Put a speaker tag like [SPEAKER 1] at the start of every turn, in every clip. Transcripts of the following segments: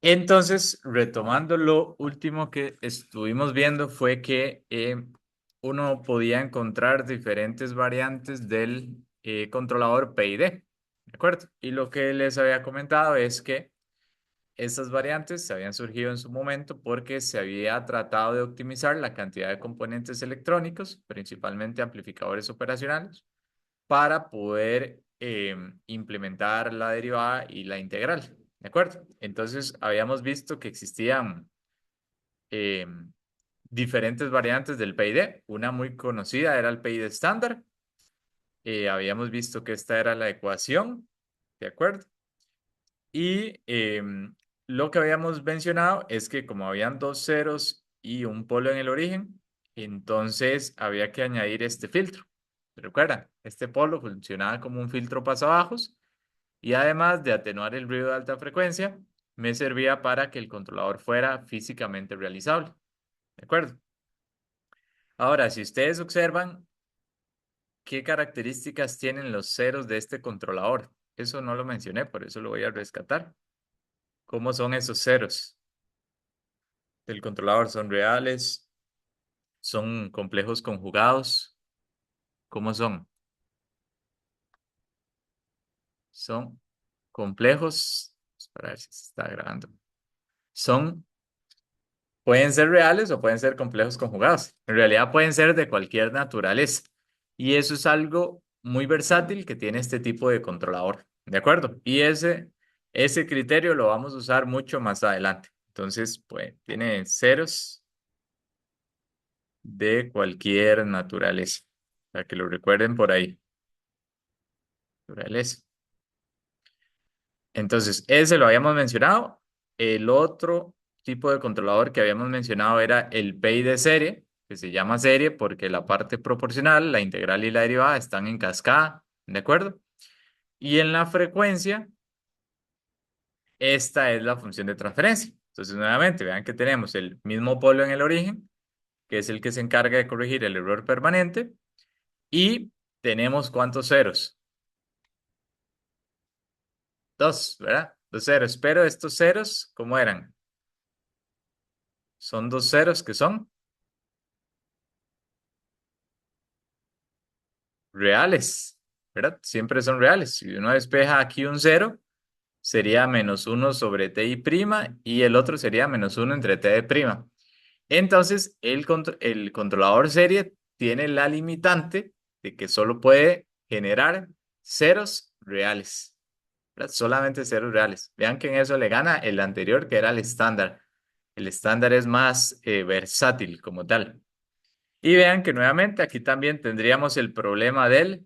[SPEAKER 1] Entonces, retomando lo último que estuvimos viendo fue que uno podía encontrar diferentes variantes del controlador PID, ¿de acuerdo? Y lo que les había comentado es que estas variantes se habían surgido en su momento porque se había tratado de optimizar la cantidad de componentes electrónicos, principalmente amplificadores operacionales, para poder implementar la derivada y la integral. ¿De acuerdo? Entonces, habíamos visto que existían eh, diferentes variantes del PID. Una muy conocida era el PID estándar. Habíamos visto que esta era la ecuación. ¿De acuerdo? Y lo que habíamos mencionado es que como habían dos ceros y un polo en el origen, entonces había que añadir este filtro. ¿Recuerdan? Este polo funcionaba como un filtro pasabajos y además de atenuar el ruido de alta frecuencia, me servía para que el controlador fuera físicamente realizable. ¿De acuerdo? Ahora, si ustedes observan qué características tienen los ceros de este controlador, eso no lo mencioné, por eso lo voy a rescatar. ¿Cómo son esos ceros del controlador? ¿Son reales? ¿Son complejos conjugados? ¿Cómo son? Son complejos. Para ver si se está grabando. Son Pueden ser reales o pueden ser complejos conjugados. En realidad pueden ser de cualquier naturaleza. Y eso es algo muy versátil que tiene este tipo de controlador. ¿De acuerdo? Y ese criterio lo vamos a usar mucho más adelante. Entonces, pues, tiene ceros de cualquier naturaleza. Para que lo recuerden por ahí. Naturaleza. Entonces, ese lo habíamos mencionado. El otro tipo de controlador que habíamos mencionado era el PI de serie, que se llama serie porque la parte proporcional, la integral y la derivada están en cascada, ¿de acuerdo? Y en la frecuencia, esta es la función de transferencia. Entonces, nuevamente, vean que tenemos el mismo polo en el origen, que es el que se encarga de corregir el error permanente, y tenemos ¿cuántos ceros? Dos, ¿verdad? Dos ceros, pero estos ceros, ¿cómo eran? Son dos ceros que son reales, ¿verdad? Siempre son reales. Si uno despeja aquí un cero, sería menos uno sobre ti prima y el otro sería menos uno entre t de prima. Entonces, el controlador serie tiene la limitante de que solo puede generar ceros reales, ¿verdad? Solamente ceros reales. Vean que en eso le gana el anterior, que era el estándar. El estándar es más versátil como tal. Y vean que nuevamente aquí también tendríamos el problema del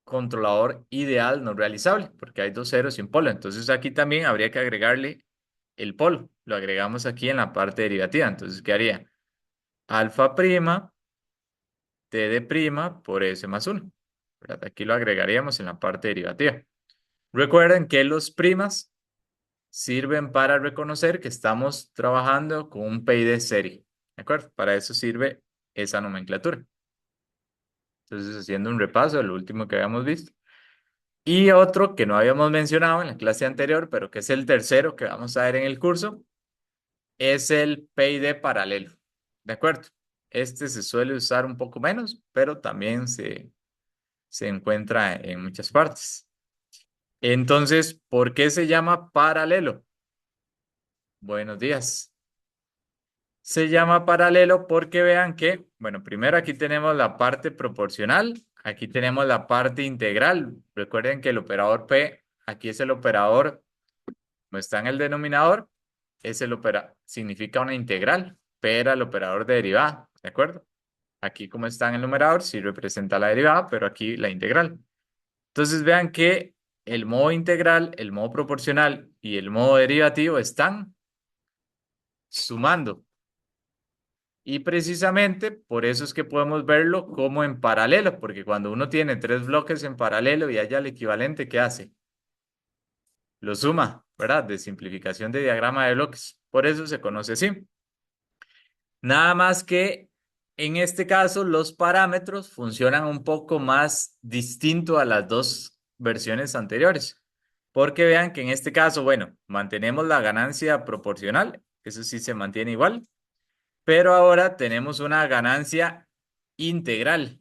[SPEAKER 1] controlador ideal no realizable, porque hay dos ceros sin polo. Entonces aquí también habría que agregarle el polo. Lo agregamos aquí en la parte derivativa. Entonces, ¿qué haría? Alfa prima t de prima por s más 1. ¿Verdad? Aquí lo agregaríamos en la parte derivativa. Recuerden que los primas sirven para reconocer que estamos trabajando con un PID de serie. ¿De acuerdo? Para eso sirve esa nomenclatura. Entonces, haciendo un repaso de lo último que habíamos visto. Y otro que no habíamos mencionado en la clase anterior, pero que es el tercero que vamos a ver en el curso, es el PID paralelo. ¿De acuerdo? Este se suele usar un poco menos, pero también se encuentra en muchas partes. Entonces, ¿por qué se llama paralelo? Buenos días. Se llama paralelo porque vean que, bueno, primero aquí tenemos la parte proporcional, aquí tenemos la parte integral. Recuerden que el operador P, aquí es el operador, no está en el denominador, significa una integral, P era el operador de derivada, ¿de acuerdo? Aquí como está en el numerador, sí representa la derivada, pero aquí la integral. Entonces vean que el modo integral, el modo proporcional y el modo derivativo están sumando. Y precisamente por eso es que podemos verlo como en paralelo, porque cuando uno tiene tres bloques en paralelo y haya el equivalente, ¿qué hace? Lo suma, ¿verdad? De simplificación de diagrama de bloques. Por eso se conoce así. Nada más que En este caso, los parámetros funcionan un poco más distinto a las dos versiones anteriores, porque vean que en este caso, bueno, mantenemos la ganancia proporcional, eso sí se mantiene igual, pero ahora tenemos una ganancia integral,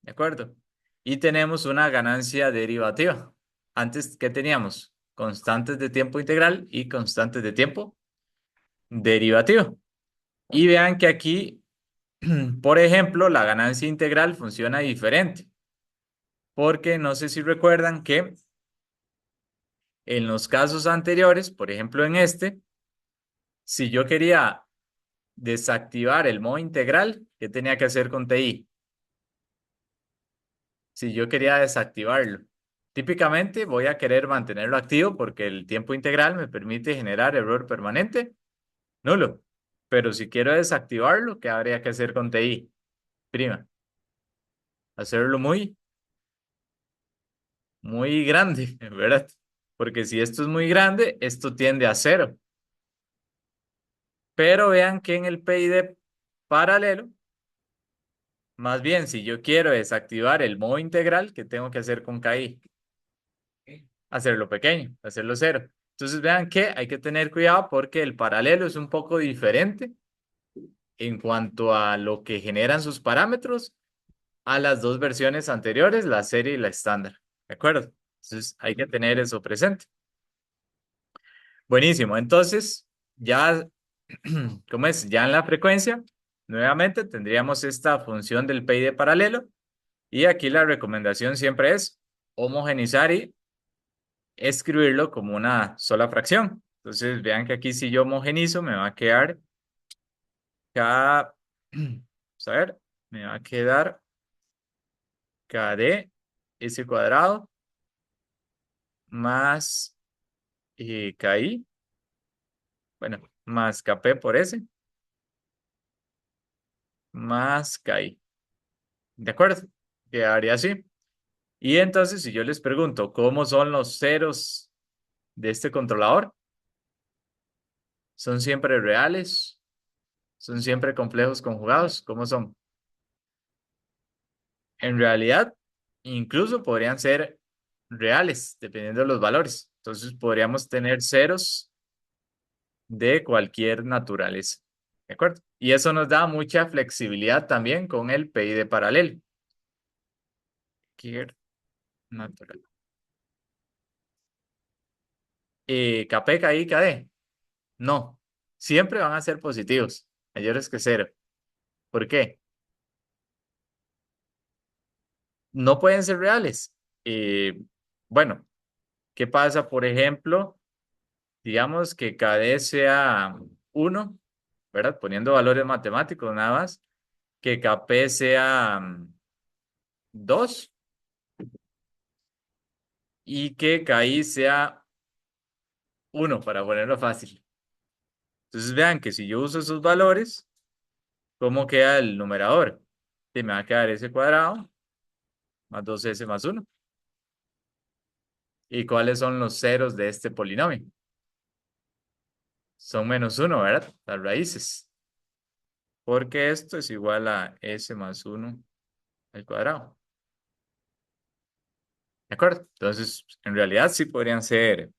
[SPEAKER 1] ¿de acuerdo? Y tenemos una ganancia derivativa. Antes, ¿qué teníamos? Constantes de tiempo integral y constantes de tiempo derivativo. Y vean que aquí, por ejemplo, la ganancia integral funciona diferente, porque no sé si recuerdan que en los casos anteriores, por ejemplo en este, si yo quería desactivar el modo integral, ¿qué tenía que hacer con TI? Si yo quería desactivarlo. Típicamente voy a querer mantenerlo activo porque el tiempo integral me permite generar error permanente nulo. Pero si quiero desactivarlo, ¿qué habría que hacer con TI? Prima, hacerlo muy grande, ¿verdad? Porque si esto es muy grande, esto tiende a cero. Pero vean que en el PID paralelo, más bien, si yo quiero desactivar el modo integral, ¿qué tengo que hacer con KI? Hacerlo pequeño, hacerlo cero. Entonces vean que hay que tener cuidado porque el paralelo es un poco diferente en cuanto a lo que generan sus parámetros a las dos versiones anteriores, la serie y la estándar. ¿De acuerdo? Entonces hay que tener eso presente. Buenísimo. Entonces, ya, ¿cómo es? Ya en la frecuencia, nuevamente tendríamos esta función del PID paralelo y aquí la recomendación siempre es homogenizar y escribirlo como una sola fracción. Entonces, vean que aquí si yo homogenizo me va a quedar K, vamos a ver, me va a quedar KD S cuadrado más KI, bueno, más KP por S, más KI. ¿De acuerdo? Quedaría así. Y entonces, si yo les pregunto cómo son los ceros de este controlador, ¿son siempre reales? ¿Son siempre complejos conjugados? ¿Cómo son? En realidad, incluso podrían ser reales, dependiendo de los valores. Entonces, podríamos tener ceros de cualquier naturaleza. ¿De acuerdo? Y eso nos da mucha flexibilidad también con el PI de paralelo. Cualquier natural. KP, KI, KD. No, siempre van a ser positivos, mayores que cero. ¿Por qué? No pueden ser reales. Eh, bueno, ¿qué pasa, por ejemplo? Digamos que KD sea uno, ¿verdad? Poniendo valores matemáticos nada más, que KP sea 2 y que KI sea uno para ponerlo fácil. Entonces vean que si yo uso esos valores, ¿cómo queda el numerador? Y me va a quedar S cuadrado más 2S más uno. ¿Y cuáles son los ceros de este polinomio? Son menos uno, ¿verdad? Las raíces. Porque esto es igual a S más uno al cuadrado. ¿De acuerdo? Entonces, en realidad sí podrían ser,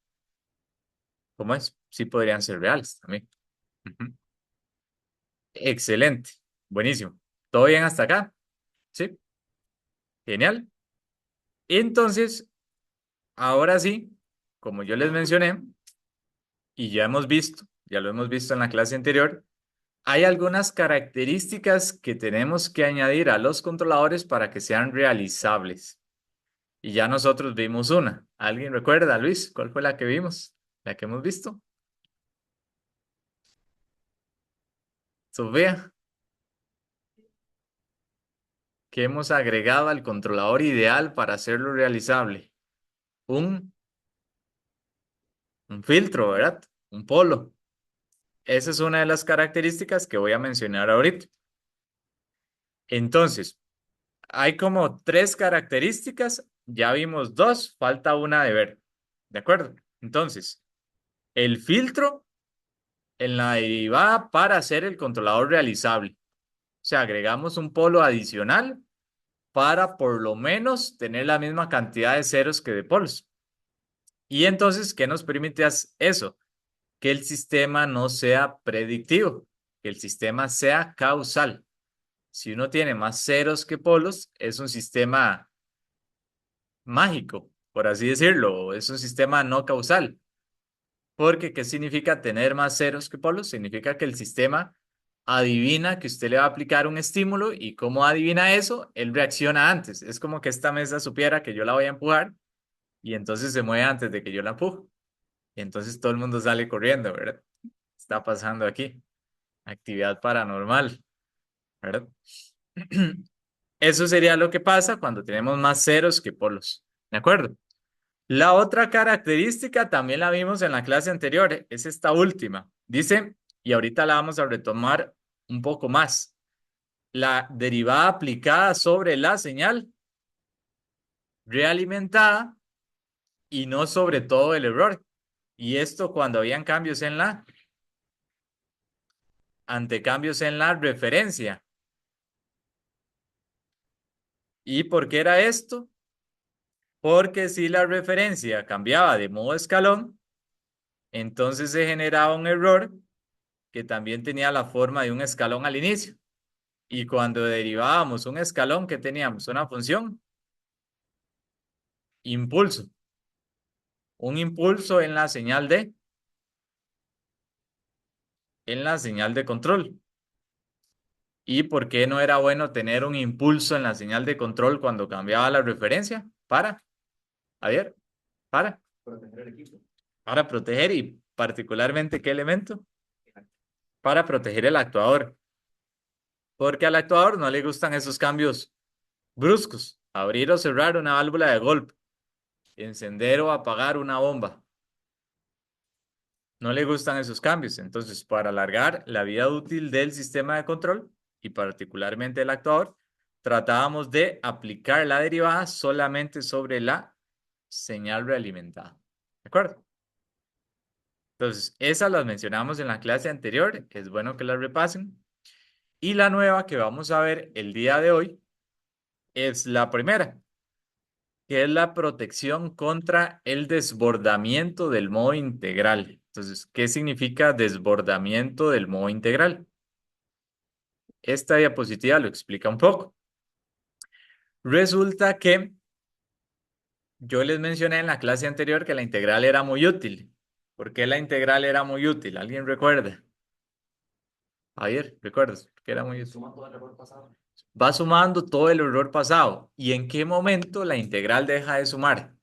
[SPEAKER 1] ¿cómo es? Sí podrían ser reales también. Ujú. Excelente. Buenísimo. ¿Todo bien hasta acá? Sí. Genial. Entonces, ahora sí, como yo les mencioné, y ya lo hemos visto en la clase anterior, hay algunas características que tenemos que añadir a los controladores para que sean realizables. Y ya nosotros vimos una. ¿Alguien recuerda, Luis? ¿Cuál fue la que vimos? ¿La que hemos visto? Sofía, que hemos agregado al controlador ideal para hacerlo realizable. Un, un filtro, ¿verdad? Un polo. Esa es una de las características que voy a mencionar ahorita. Entonces, hay como tres características, ya vimos dos, falta una de ver. ¿De acuerdo? Entonces, el filtro en la derivada para hacer el controlador realizable. O sea, agregamos un polo adicional para por lo menos tener la misma cantidad de ceros que de polos. Y entonces, ¿qué nos permite eso? Que el sistema no sea predictivo, que el sistema sea causal. Si uno tiene más ceros que polos, es un sistema mágico, por así decirlo, es un sistema no causal. Porque, ¿qué significa tener más ceros que polos? Significa que el sistema adivina que usted le va a aplicar un estímulo y cómo adivina eso, él reacciona antes. Es como que esta mesa supiera que yo la voy a empujar y entonces se mueve antes de que yo la empujo. Y entonces todo el mundo sale corriendo, ¿verdad? Está pasando aquí. Actividad paranormal, ¿verdad? Eso sería lo que pasa cuando tenemos más ceros que polos. ¿De acuerdo? La otra característica también la vimos en la clase anterior, es esta última. Dice, y ahorita la vamos a retomar un poco más, la derivada aplicada sobre la señal realimentada y no sobre todo el error. Y esto cuando habían cambios en ante cambios en la referencia. ¿Y por qué era esto? Porque si la referencia cambiaba de modo escalón, entonces se generaba un error que también tenía la forma de un escalón al inicio. Y cuando derivábamos un escalón, ¿qué teníamos? Una función, impulso. Un impulso en la señal de control. ¿Y por qué no era bueno tener un impulso en la señal de control cuando cambiaba la referencia? Javier, para. Proteger el equipo. Para proteger y particularmente ¿qué elemento? Para proteger el actuador. Porque al actuador no le gustan esos cambios bruscos. Abrir o cerrar una válvula de golpe. Encender o apagar una bomba. No le gustan esos cambios. Entonces, para alargar la vida útil del sistema de control y particularmente el actuador, tratábamos de aplicar la derivada solamente sobre la señal realimentada. ¿De acuerdo? Entonces, esas las mencionamos en la clase anterior. Es bueno que las repasen. Y la nueva que vamos a ver el día de hoy es la primera, que es la protección contra el desbordamiento del modo integral. Entonces, ¿qué significa desbordamiento del modo integral? Esta diapositiva lo explica un poco. Resulta que yo les mencioné en la clase anterior que la integral era muy útil. ¿Por qué la integral era muy útil? ¿Alguien recuerda? Ayer, ¿recuerdas? Que era muy útil. Va sumando todo el error pasado. ¿Y en qué momento la integral deja de sumar?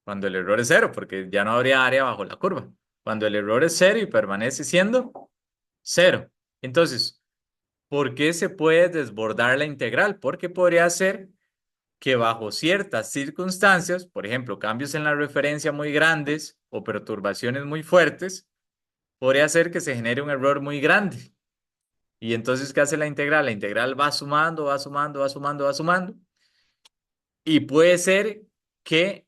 [SPEAKER 1] Cuando el error es cero, porque ya no habría área bajo la curva. Cuando el error es cero y permanece siendo cero. Entonces, ¿por qué se puede desbordar la integral? Porque podría ser que bajo ciertas circunstancias, por ejemplo, cambios en la referencia muy grandes o perturbaciones muy fuertes, podría ser que se genere un error muy grande. Y entonces, ¿qué hace la integral? La integral va sumando, va sumando, va sumando, va sumando. Y puede ser que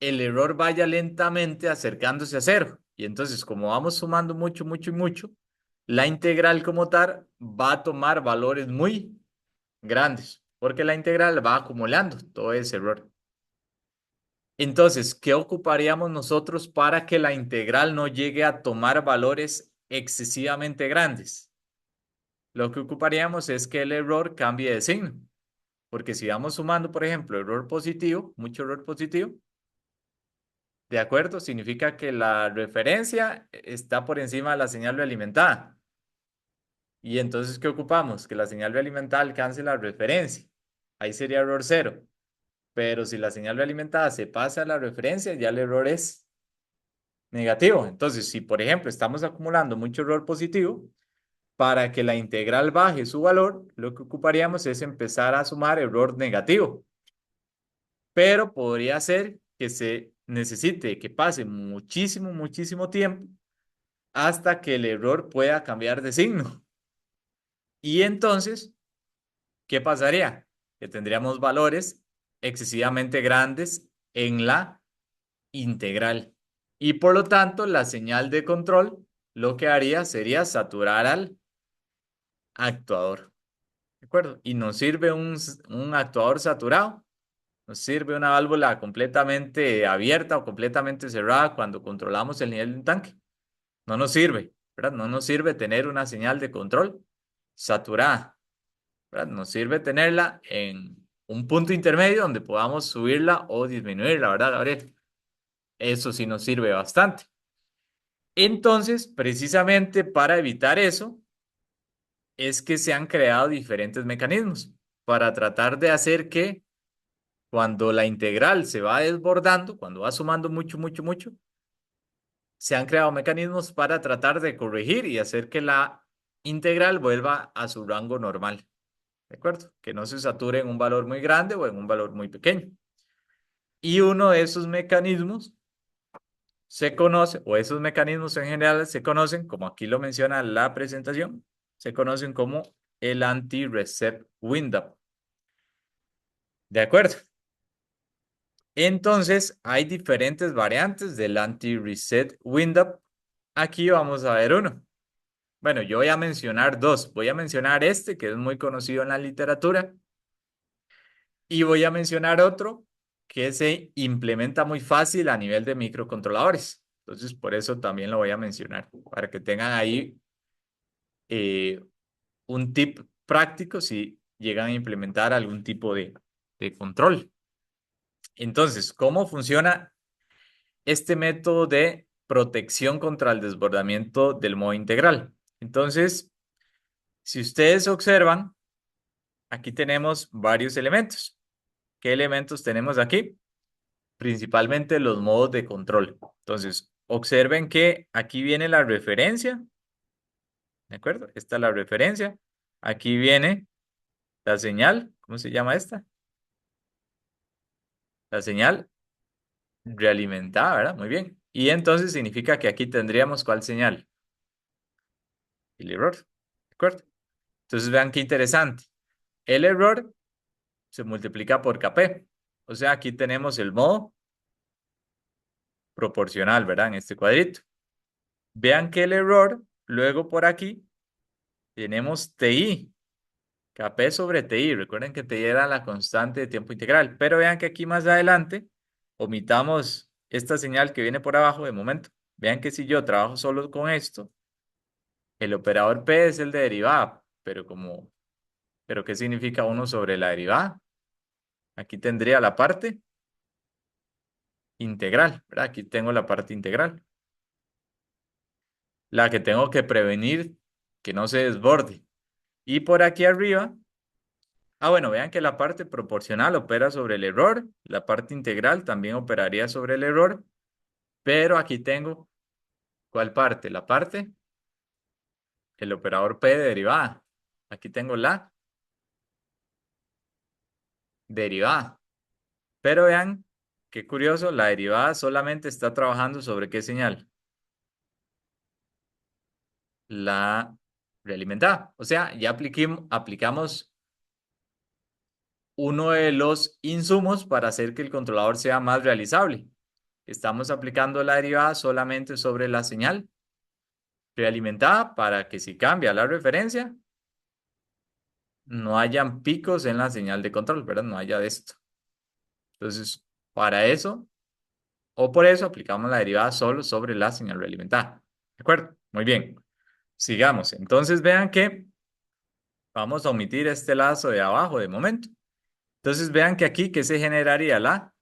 [SPEAKER 1] el error vaya lentamente acercándose a cero. Y entonces, como vamos sumando mucho, mucho y mucho, la integral como tal va a tomar valores muy grandes, porque la integral va acumulando todo ese error. Entonces, ¿qué ocuparíamos nosotros para que la integral no llegue a tomar valores excesivamente grandes? Lo que ocuparíamos es que el error cambie de signo, porque si vamos sumando, por ejemplo, error positivo, mucho error positivo, ¿de acuerdo? Significa que la referencia está por encima de la señal realimentada. Y entonces, ¿qué ocupamos? Que la señal realimentada alcance la referencia. Ahí sería error cero. Pero si la señal realimentada se pasa a la referencia, ya el error es negativo. Entonces, si por ejemplo estamos acumulando mucho error positivo, para que la integral baje su valor, lo que ocuparíamos es empezar a sumar error negativo. Pero podría ser que se necesite que pase muchísimo, muchísimo tiempo hasta que el error pueda cambiar de signo. Y entonces, ¿qué pasaría? Que tendríamos valores excesivamente grandes en la integral. Y por lo tanto, la señal de control lo que haría sería saturar al actuador. ¿De acuerdo? Y nos sirve un actuador saturado. Nos sirve una válvula completamente abierta o completamente cerrada cuando controlamos el nivel de un tanque. No nos sirve, ¿verdad? No nos sirve tener una señal de control saturada, ¿verdad? Nos sirve tenerla en un punto intermedio donde podamos subirla o disminuirla, ¿verdad, Gabriel? Eso sí nos sirve bastante. Entonces, precisamente para evitar eso, es que se han creado diferentes mecanismos para tratar de hacer que cuando la integral se va desbordando, cuando va sumando mucho, mucho, mucho, se han creado mecanismos para tratar de corregir y hacer que la integral vuelva a su rango normal. ¿De acuerdo? Que no se sature en un valor muy grande o en un valor muy pequeño. Y uno de esos mecanismos se conoce, o esos mecanismos en general se conocen, como aquí lo menciona la presentación, se conocen como el anti-reset windup. ¿De acuerdo? Entonces, hay diferentes variantes del anti-reset windup. Aquí vamos a ver uno. Bueno, yo voy a mencionar dos. Voy a mencionar este, que es muy conocido en la literatura, y voy a mencionar otro que se implementa muy fácil a nivel de microcontroladores. Entonces, por eso también lo voy a mencionar, para que tengan ahí eh, un tip práctico si llegan a implementar algún tipo de control. Entonces, ¿cómo funciona este método de protección contra el desbordamiento del modo integral? Entonces, si ustedes observan, aquí tenemos varios elementos. ¿Qué elementos tenemos aquí? Principalmente los modos de control. Entonces, observen que aquí viene la referencia, ¿de acuerdo? Esta es la referencia. Aquí viene la señal, ¿cómo se llama esta? La señal realimentada, ¿verdad? Muy bien. Y entonces significa que aquí tendríamos ¿cuál señal? El error, ¿de acuerdo? Entonces vean qué interesante. El error se multiplica por Kp. O sea, aquí tenemos el modo proporcional, ¿verdad? En este cuadrito. Vean que el error, luego por aquí, tenemos TI, Kp sobre TI. Recuerden que TI era la constante de tiempo integral. Pero vean que aquí más adelante, omitamos esta señal que viene por abajo de momento. Vean que si yo trabajo solo con esto, el operador P es el de derivada. Pero ¿qué significa 1 sobre la derivada? Aquí tendría la parte integral, ¿verdad? Aquí tengo la parte integral. La que tengo que prevenir que no se desborde. Y por aquí arriba, bueno, vean que la parte proporcional opera sobre el error, la parte integral también operaría sobre el error, pero aquí tengo, ¿cuál parte? La parte, el operador P de derivada. Aquí tengo la derivada. Pero vean, qué curioso, la derivada solamente está trabajando sobre qué señal. La realimentada. O sea, ya aplicamos uno de los insumos para hacer que el controlador sea más realizable. Estamos aplicando la derivada solamente sobre la señal realimentada para que si cambia la referencia, no hayan picos en la señal de control, ¿verdad? No haya de esto. Entonces, para eso o por eso aplicamos la derivada solo sobre la señal realimentada. ¿De acuerdo? Muy bien. Sigamos. Entonces, vean que vamos a omitir este lazo de abajo de momento. Entonces, vean que aquí, ¿qué se generaría? La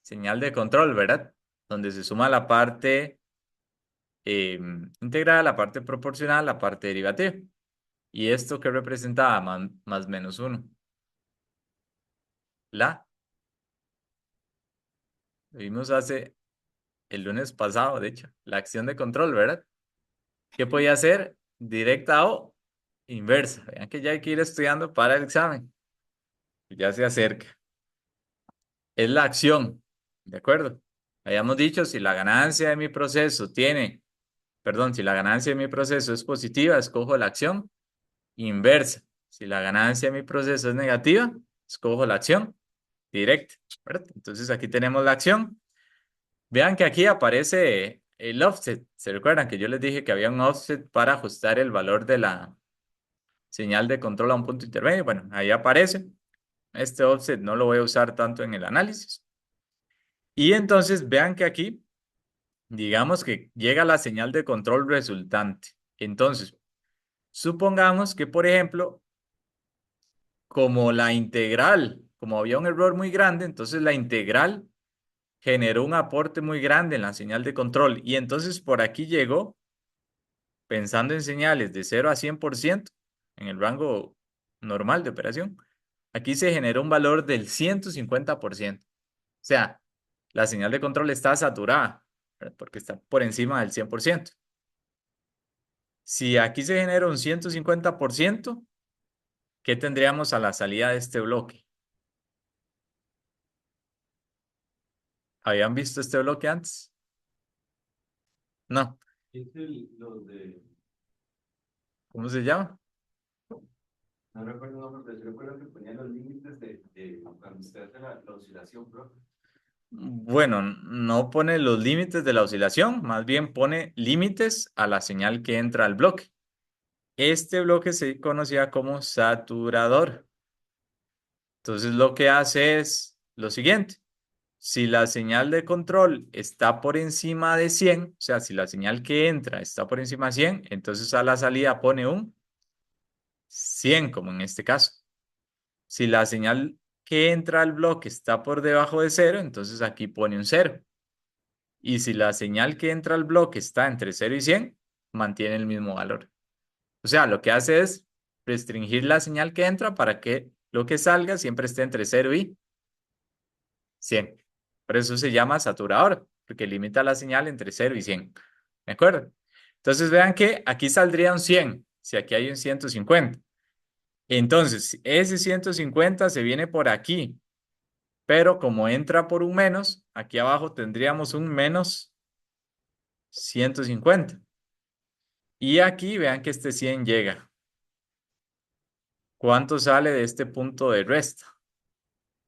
[SPEAKER 1] señal de control, ¿verdad? Donde se suma la parte integral, la parte proporcional, la parte derivativa. ¿Y esto qué representaba? Más menos 1. La, lo vimos hace el lunes pasado, de hecho, la acción de control, ¿verdad? ¿Qué podía hacer? Directa o inversa. Vean que ya hay que ir estudiando para el examen. Ya se acerca. Es la acción, ¿de acuerdo? Habíamos dicho, si la ganancia de mi proceso si la ganancia de mi proceso es positiva, escojo la acción inversa. Si la ganancia de mi proceso es negativa, escojo la acción directa, ¿verdad? Entonces aquí tenemos la acción. Vean que aquí aparece el offset. ¿Se recuerdan que yo les dije que había un offset para ajustar el valor de la señal de control a un punto intermedio? Bueno, ahí aparece. Este offset no lo voy a usar tanto en el análisis. Y entonces vean que aquí, digamos que llega la señal de control resultante. Entonces, supongamos que, por ejemplo, como la integral, como había un error muy grande, entonces la integral generó un aporte muy grande en la señal de control. Y entonces por aquí llegó, pensando en señales de 0 a 100% en el rango normal de operación, aquí se generó un valor del 150%. O sea, la señal de control está saturada, ¿verdad? Porque está por encima del 100%. Si aquí se genera un 150%, ¿qué tendríamos a la salida de este bloque? ¿Habían visto este bloque antes? No.
[SPEAKER 2] Los de,
[SPEAKER 1] ¿Cómo se llama?
[SPEAKER 2] no recuerdo el nombre, pero yo recuerdo que ponían los límites de cuando usted hace la oscilación, bro.
[SPEAKER 1] Bueno, no pone los límites de la oscilación, más bien pone límites a la señal que entra al bloque. Este bloque se conocía como saturador. Entonces lo que hace es lo siguiente. Si la señal de control está por encima de 100, o sea, si la señal que entra está por encima de 100, entonces a la salida pone un 100, como en este caso. Si la señal que entra al bloque está por debajo de 0, entonces aquí pone un 0. Y si la señal que entra al bloque está entre 0 y 100, mantiene el mismo valor. O sea, lo que hace es restringir la señal que entra para que lo que salga siempre esté entre 0 y 100. Por eso se llama saturador, porque limita la señal entre 0 y 100. ¿De acuerdo? Entonces vean que aquí saldría un 100, si aquí hay un 150. Entonces, ese 150 se viene por aquí, pero como entra por un menos, aquí abajo tendríamos un menos 150. Y aquí vean que este 100 llega. ¿Cuánto sale de este punto de resta?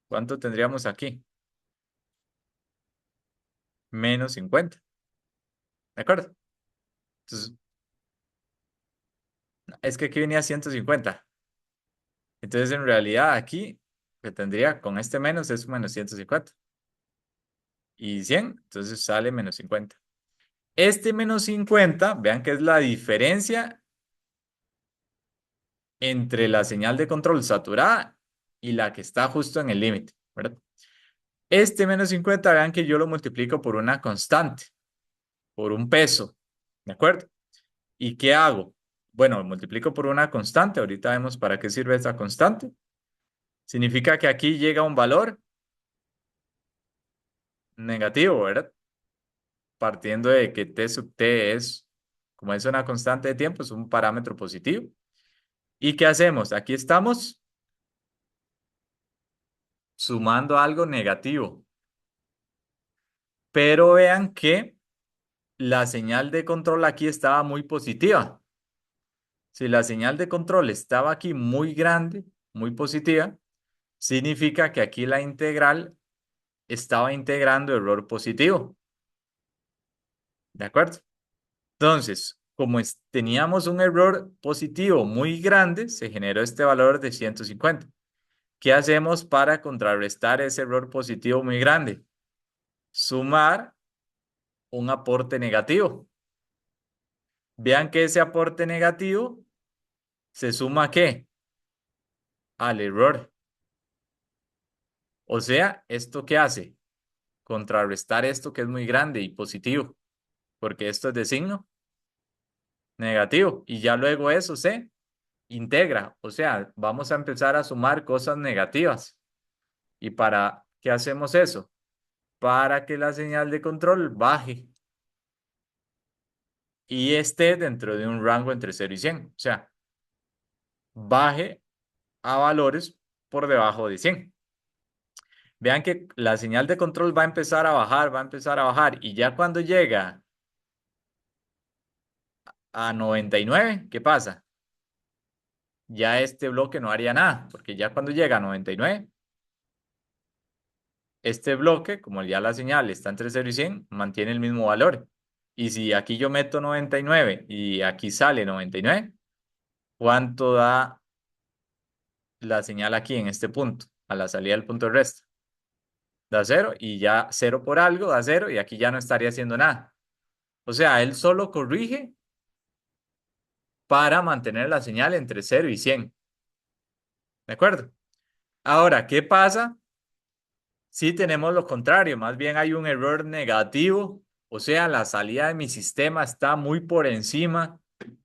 [SPEAKER 1] ¿Cuánto tendríamos aquí? Menos 50. ¿De acuerdo? Entonces, es que aquí venía 150. Entonces, en realidad, aquí que tendría con este menos es menos 150. Y 100, entonces sale menos 50. Este menos 50, vean que es la diferencia entre la señal de control saturada y la que está justo en el límite, ¿verdad? Este menos 50, vean que yo lo multiplico por una constante, por un peso, ¿de acuerdo? ¿Y qué hago? Bueno, multiplico por una constante. Ahorita vemos para qué sirve esta constante. Significa que aquí llega un valor negativo, ¿verdad? Partiendo de que t sub t es, como es una constante de tiempo, es un parámetro positivo. ¿Y qué hacemos? Aquí estamos sumando algo negativo. Pero vean que la señal de control aquí estaba muy positiva. Si la señal de control estaba aquí muy grande, muy positiva, significa que aquí la integral estaba integrando error positivo. ¿De acuerdo? Entonces, como teníamos un error positivo muy grande, se generó este valor de 150. ¿Qué hacemos para contrarrestar ese error positivo muy grande? Sumar un aporte negativo. Vean que ese aporte negativo se suma ¿a qué? Al error. O sea, ¿esto qué hace? Contrarrestar esto que es muy grande y positivo, porque esto es de signo negativo. Y ya luego eso se integra. O sea, vamos a empezar a sumar cosas negativas. ¿Y para qué hacemos eso? Para que la señal de control baje y esté dentro de un rango entre 0 y 100. O sea, baje a valores por debajo de 100. Vean que la señal de control va a empezar a bajar, va a empezar a bajar. Y ya cuando llega a 99, ¿qué pasa? Ya este bloque no haría nada, porque ya cuando llega a 99, este bloque, como ya la señal está entre 0 y 100, mantiene el mismo valor. Y si aquí yo meto 99 y aquí sale 99, ¿cuánto da la señal aquí en este punto? A la salida del punto de resto. Da cero y ya cero por algo da cero y aquí ya no estaría haciendo nada. O sea, él solo corrige para mantener la señal entre cero y 100. ¿De acuerdo? Ahora, ¿qué pasa si tenemos lo contrario? Más bien hay un error negativo. O sea, la salida de mi sistema está muy por encima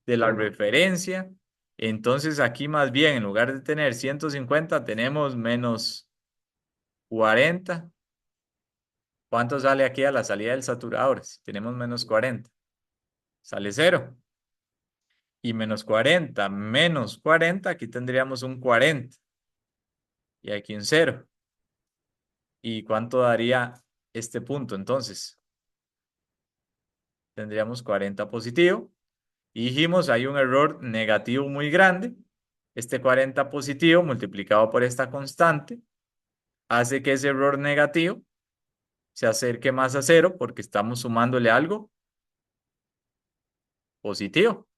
[SPEAKER 1] de la referencia. Entonces aquí más bien, en lugar de tener 150 tenemos menos 40. ¿Cuánto sale aquí a la salida del saturador? Si tenemos menos 40, sale cero. Y menos 40, aquí tendríamos un 40. Y aquí un cero. ¿Y cuánto daría este punto entonces? Tendríamos 40 positivo. Y dijimos, hay un error negativo muy grande. Este 40 positivo multiplicado por esta constante hace que ese error negativo se acerque más a cero porque estamos sumándole algo positivo.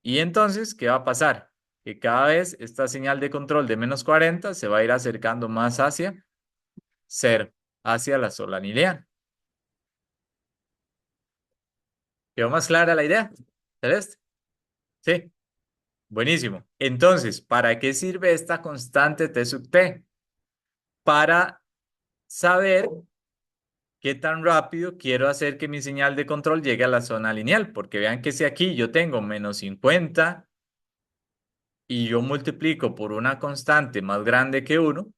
[SPEAKER 1] Y entonces, ¿qué va a pasar? Que cada vez esta señal de control de menos 40 se va a ir acercando más hacia cero, hacia la sola lineal. ¿Quedó más clara la idea? ¿Celeste? Sí, buenísimo. Entonces, ¿para qué sirve esta constante T sub T? Para saber qué tan rápido quiero hacer que mi señal de control llegue a la zona lineal, porque vean que si aquí yo tengo menos 50 y yo multiplico por una constante más grande que uno,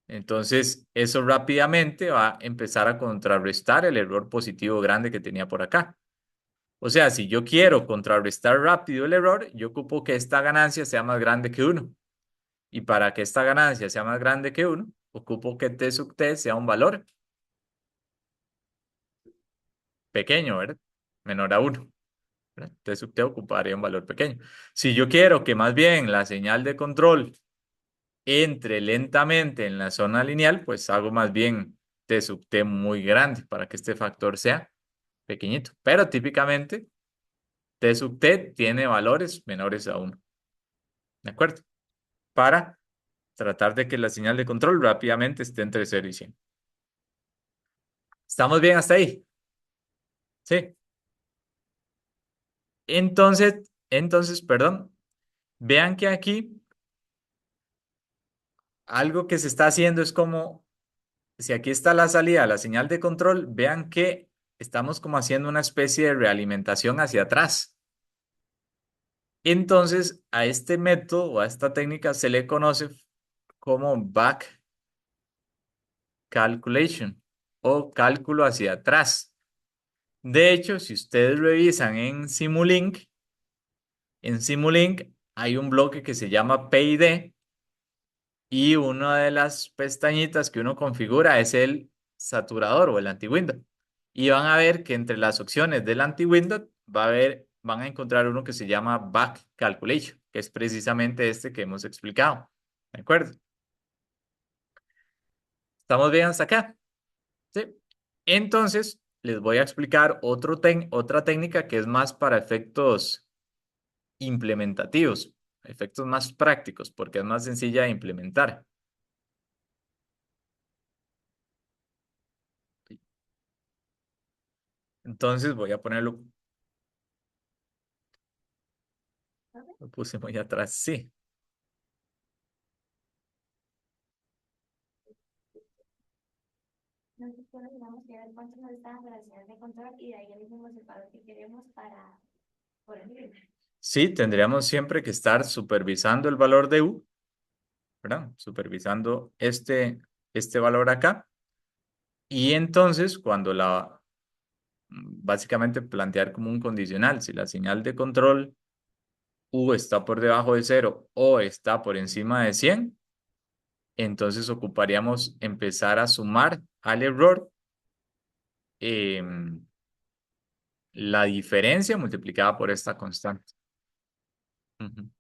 [SPEAKER 1] entonces eso rápidamente va a empezar a contrarrestar el error positivo grande que tenía por acá. O sea, si yo quiero contrarrestar rápido el error, yo ocupo que esta ganancia sea más grande que uno. Y para que esta ganancia sea más grande que uno, ocupo que T sub T sea un valor pequeño, ¿verdad? Menor a uno. ¿Verdad? T sub T ocuparía un valor pequeño. Si yo quiero que más bien la señal de control entre lentamente en la zona lineal, pues hago más bien T sub T muy grande para que este factor sea pequeñito. Pero típicamente T sub T tiene valores menores a uno. ¿De acuerdo? Para tratar de que la señal de control rápidamente esté entre 0 y 100. ¿Estamos bien hasta ahí? Sí. Perdón, vean que aquí algo que se está haciendo es como, si aquí está la salida, la señal de control, vean que estamos como haciendo una especie de realimentación hacia atrás. Entonces, a este método o a esta técnica se le conoce como back calculation o cálculo hacia atrás. De hecho, si ustedes revisan en Simulink hay un bloque que se llama PID y una de las pestañitas que uno configura es el saturador o el anti-window. Y van a ver que entre las opciones del anti-window van a encontrar uno que se llama back calculation, que es precisamente este que hemos explicado. ¿De acuerdo? ¿Estamos bien hasta acá? Sí. Entonces, les voy a explicar otra técnica que es más para efectos implementativos, efectos más prácticos, porque es más sencilla de implementar. Entonces voy a ponerlo, lo puse muy atrás, sí.
[SPEAKER 3] Nosotros digamos que ver cuánto nos está dando la señal de control y de ahí elegimos el valor que queremos para corregir.
[SPEAKER 1] Sí, tendríamos siempre que estar supervisando el valor de U, ¿verdad? Supervisando este valor acá. Y entonces, básicamente plantear como un condicional, si la señal de control U está por debajo de cero o está por encima de 100, entonces ocuparíamos empezar a sumar al error em, la diferencia multiplicada por esta constante. Ujú.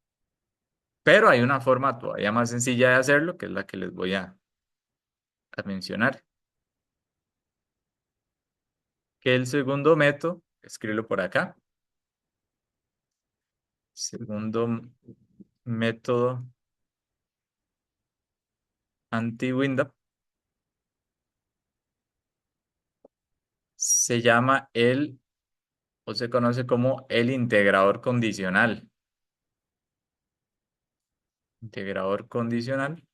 [SPEAKER 1] Pero hay una forma todavía más sencilla de hacerlo, que es la que les voy a mencionar. que el segundo método, escribirlo por acá, segundo método anti-Windap se llama o se conoce como el integrador condicional. Integrador condicional.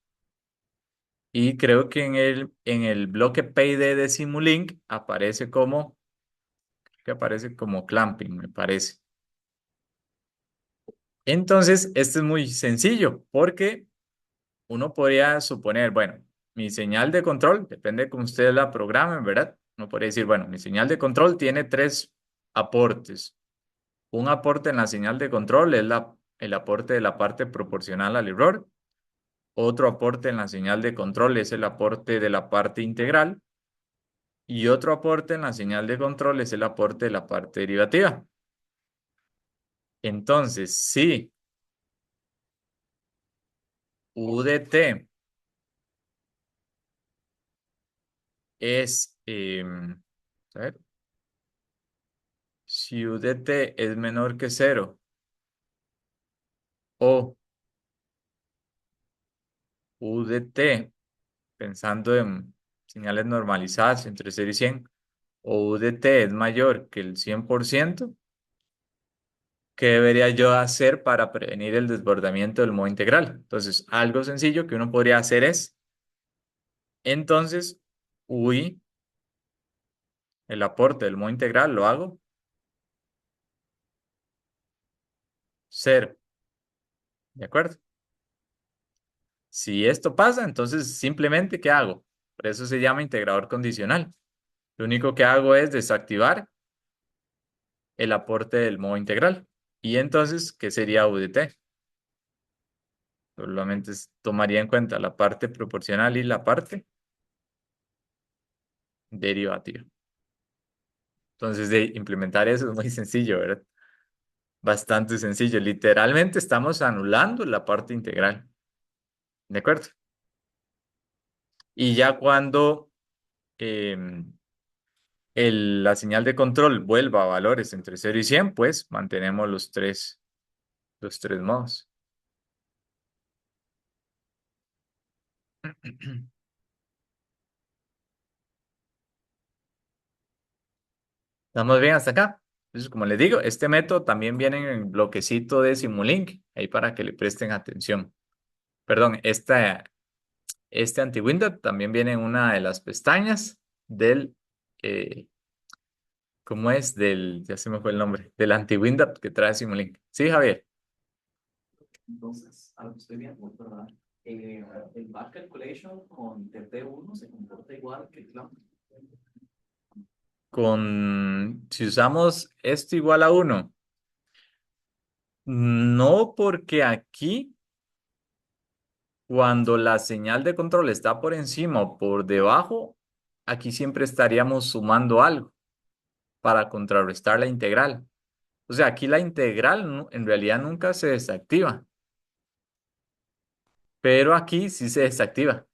[SPEAKER 1] Y creo que en el bloque PID de Simulink aparece como clamping, me parece. Entonces, esto es muy sencillo porque uno podría suponer, bueno, mi señal de control, depende de cómo ustedes la programen, ¿verdad? Uno podría decir, bueno, mi señal de control tiene tres aportes. Un aporte en la señal de control es el aporte de la parte proporcional al error. Otro aporte en la señal de control es el aporte de la parte integral. Y otro aporte en la señal de control es el aporte de la parte derivativa. Entonces, si U de t es, a ver, si U de t es menor que cero o U de t, pensando en señales normalizadas entre 0 y 100, o U de t es mayor que el 100%, ¿qué debería yo hacer para prevenir el desbordamiento del modo integral? Entonces, algo sencillo que uno podría hacer es, entonces, UI, el aporte del modo integral, lo hago cero, ¿de acuerdo? Si esto pasa, entonces simplemente, ¿qué hago? Por eso se llama integrador condicional. Lo único que hago es desactivar el aporte del modo integral. Y entonces, ¿qué sería U de t? Solamente tomaría en cuenta la parte proporcional y la parte derivativa. Entonces, de implementar eso es muy sencillo, ¿verdad? Bastante sencillo. Literalmente estamos anulando la parte integral. ¿De acuerdo? Y ya cuando em, la señal de control vuelva a valores entre 0 y 100, pues mantenemos los tres modos. ¿Estamos bien hasta acá? Entonces, como les digo, este método también viene en el bloquecito de Simulink, ahí para que le presten atención. Perdón, este anti-window también viene en una de las pestañas eh, ¿cómo es? Ya se me fue el nombre, del anti-window que trae Simulink. Sí, Javier.
[SPEAKER 2] Entonces, a lo que estoy viendo, ¿verdad? El back calculation con TP1 se comporta igual que el clamp.
[SPEAKER 1] Si usamos esto igual a 1, no, porque aquí, cuando la señal de control está por encima o por debajo, aquí siempre estaríamos sumando algo para contrarrestar la integral. O sea, aquí la integral en realidad nunca se desactiva, pero aquí sí se desactiva.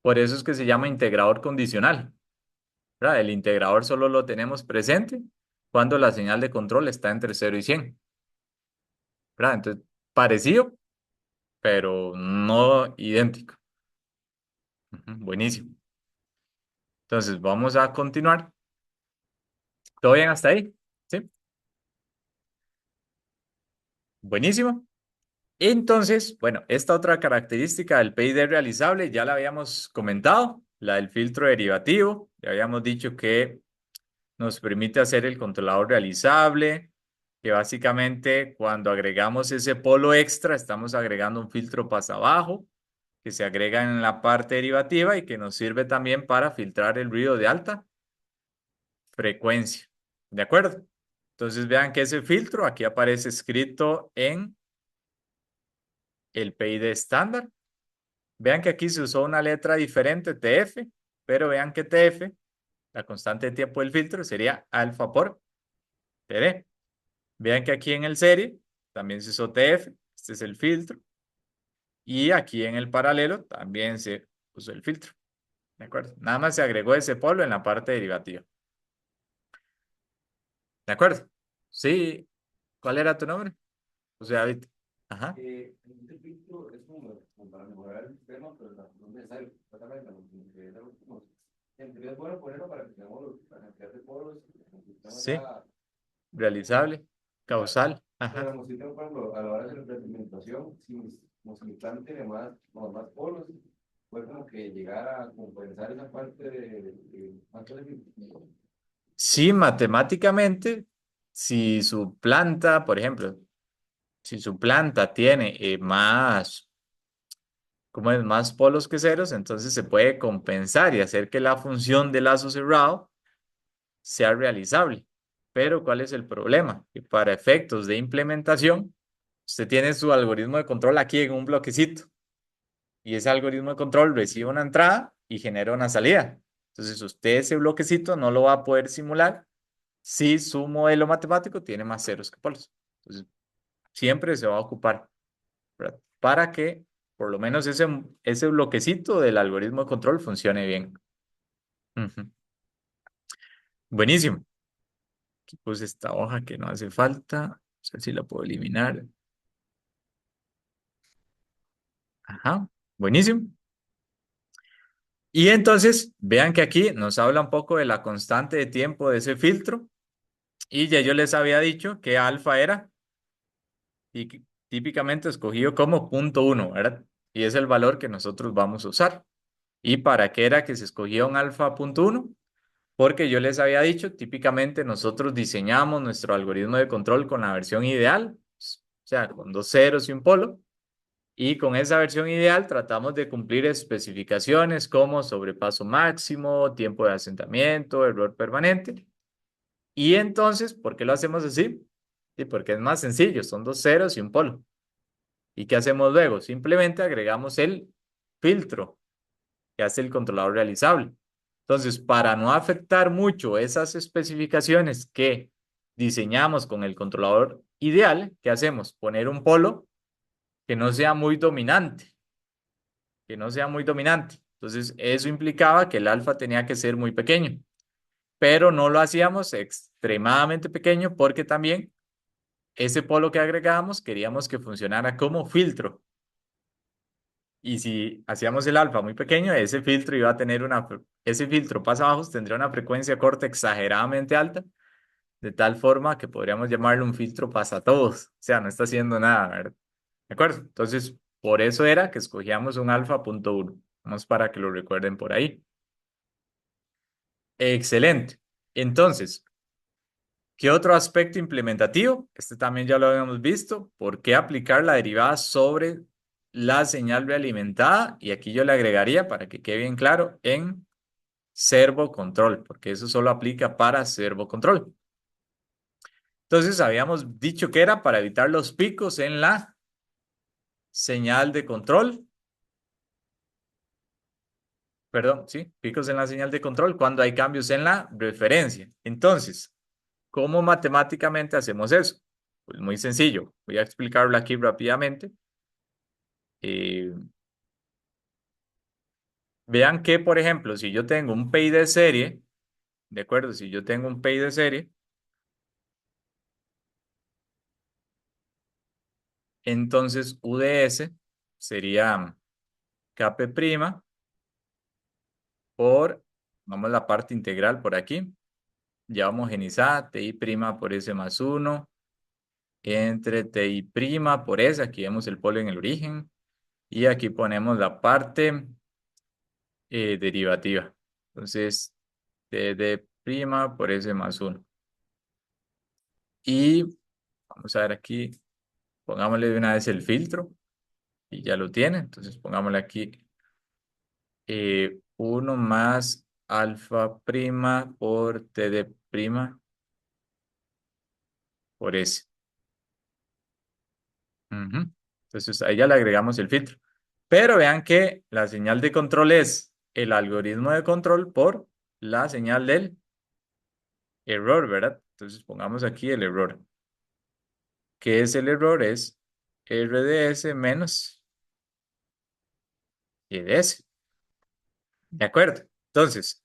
[SPEAKER 1] Por eso es que se llama integrador condicional, ¿verdad? El integrador solo lo tenemos presente cuando la señal de control está entre 0 y 100, ¿verdad? Entonces, parecido, pero no idéntico. Ujú, buenísimo. Entonces, vamos a continuar. ¿Todo bien hasta ahí? ¿Sí? Buenísimo. Entonces, bueno, esta otra característica del PID realizable ya la habíamos comentado, la del filtro derivativo. Ya habíamos dicho que nos permite hacer el controlador realizable, que básicamente cuando agregamos ese polo extra, estamos agregando un filtro pasabajo que se agrega en la parte derivativa y que nos sirve también para filtrar el ruido de alta frecuencia. ¿De acuerdo? Entonces vean que ese filtro aquí aparece escrito en el PID estándar. Vean que aquí se usó una letra diferente, TF, pero vean que TF, la constante de tiempo del filtro, sería alfa por TD. Vean que aquí en el serie también se usó TF, este es el filtro, y aquí en el paralelo también se usó el filtro. ¿De acuerdo? Nada más se agregó ese polo en la parte derivativa. ¿De acuerdo? Sí. ¿Cuál era tu nombre? O sea, ahorita. Ajá.
[SPEAKER 2] Este filtro es como para mejorar el sistema, pero no es necesario. Exactamente, como que es algo como, en teoría es bueno ponerlo para que tengamos la cantidad de poros, el sistema
[SPEAKER 1] Sí.
[SPEAKER 2] ya,
[SPEAKER 1] Realizable.
[SPEAKER 2] ya.
[SPEAKER 1] Causal.
[SPEAKER 2] Pero
[SPEAKER 1] Ajá.
[SPEAKER 2] como si tengo, por ejemplo, a la hora de hacer la implementación, como si mi plan tiene más polos, puede como que llegar a compensar esa parte de más filtro.
[SPEAKER 1] Sí, matemáticamente, si su planta, por ejemplo, si su planta tiene más, como es, más polos que ceros, entonces se puede compensar y hacer que la función de lazo cerrado sea realizable. Pero ¿cuál es el problema? Que para efectos de implementación, usted tiene su algoritmo de control aquí en un bloquecito y ese algoritmo de control recibe una entrada y genera una salida. Entonces usted ese bloquecito no lo va a poder simular si su modelo matemático tiene más ceros que polos. Entonces siempre se va a ocupar, ¿verdad? Para que por lo menos ese bloquecito del algoritmo de control funcione bien. Ujú. Buenísimo. Aquí puse esta hoja que no hace falta. No sé si la puedo eliminar. Ajá. Buenísimo. Y entonces, vean que aquí nos habla un poco de la constante de tiempo de ese filtro. Y ya yo les había dicho que alfa era típicamente escogido como punto uno, ¿verdad? Y es el valor que nosotros vamos a usar. ¿Y para qué era que se escogía un alfa punto uno? Porque yo les había dicho, típicamente nosotros diseñamos nuestro algoritmo de control con la versión ideal, o sea, con dos ceros y un polo. Y con esa versión ideal tratamos de cumplir especificaciones como sobrepaso máximo, tiempo de asentamiento, error permanente. Y entonces, ¿por qué lo hacemos así? Sí, porque es más sencillo, son dos ceros y un polo. ¿Y qué hacemos luego? Simplemente agregamos el filtro que hace el controlador realizable. Entonces, para no afectar mucho esas especificaciones que diseñamos con el controlador ideal, ¿qué hacemos? Poner un polo que no sea muy dominante, que no sea muy dominante. Entonces, eso implicaba que el alfa tenía que ser muy pequeño, pero no lo hacíamos extremadamente pequeño porque también ese polo que agregábamos queríamos que funcionara como filtro. Y si hacíamos el alfa muy pequeño, ese filtro iba a tener ese filtro pasabajos tendría una frecuencia corta exageradamente alta, de tal forma que podríamos llamarlo un filtro pasatodos. O sea, no está haciendo nada, ¿verdad? ¿De acuerdo? Entonces, por eso era que escogíamos un alfa punto uno. Vamos para que lo recuerden por ahí. Excelente. Entonces, ¿qué otro aspecto implementativo? Este también ya lo habíamos visto. ¿Por qué aplicar la derivada sobre la señal realimentada? Y aquí yo le agregaría, para que quede bien claro, en servo control, porque eso solo aplica para servo control. Entonces, habíamos dicho que era para evitar los picos en la señal de control. Perdón, sí, picos en la señal de control cuando hay cambios en la referencia. Entonces, ¿cómo matemáticamente hacemos eso? Pues muy sencillo. Voy a explicarlo aquí rápidamente. Eh, Vean que, por ejemplo, si yo tengo un PI de serie, ¿de acuerdo? Si yo tengo un PI de serie, entonces UDS sería Kp' por, vamos a la parte integral por aquí, ya homogenizada, Ti' por S más uno entre Ti' por S, aquí vemos el polo en el origen, y aquí ponemos la parte derivativa. Entonces, Td' por S más uno. Y vamos a ver aquí, pongámosle de una vez el filtro, y ya lo tiene. Entonces, pongámosle aquí 1 más alfa prima por Td' por S. Ujú. Entonces, ahí ya le agregamos el filtro. Pero vean que la señal de control es el algoritmo de control por la señal del error, ¿verdad? Entonces, pongamos aquí el error. ¿Qué es el error? Es R de S menos Y de S. ¿De acuerdo? Entonces,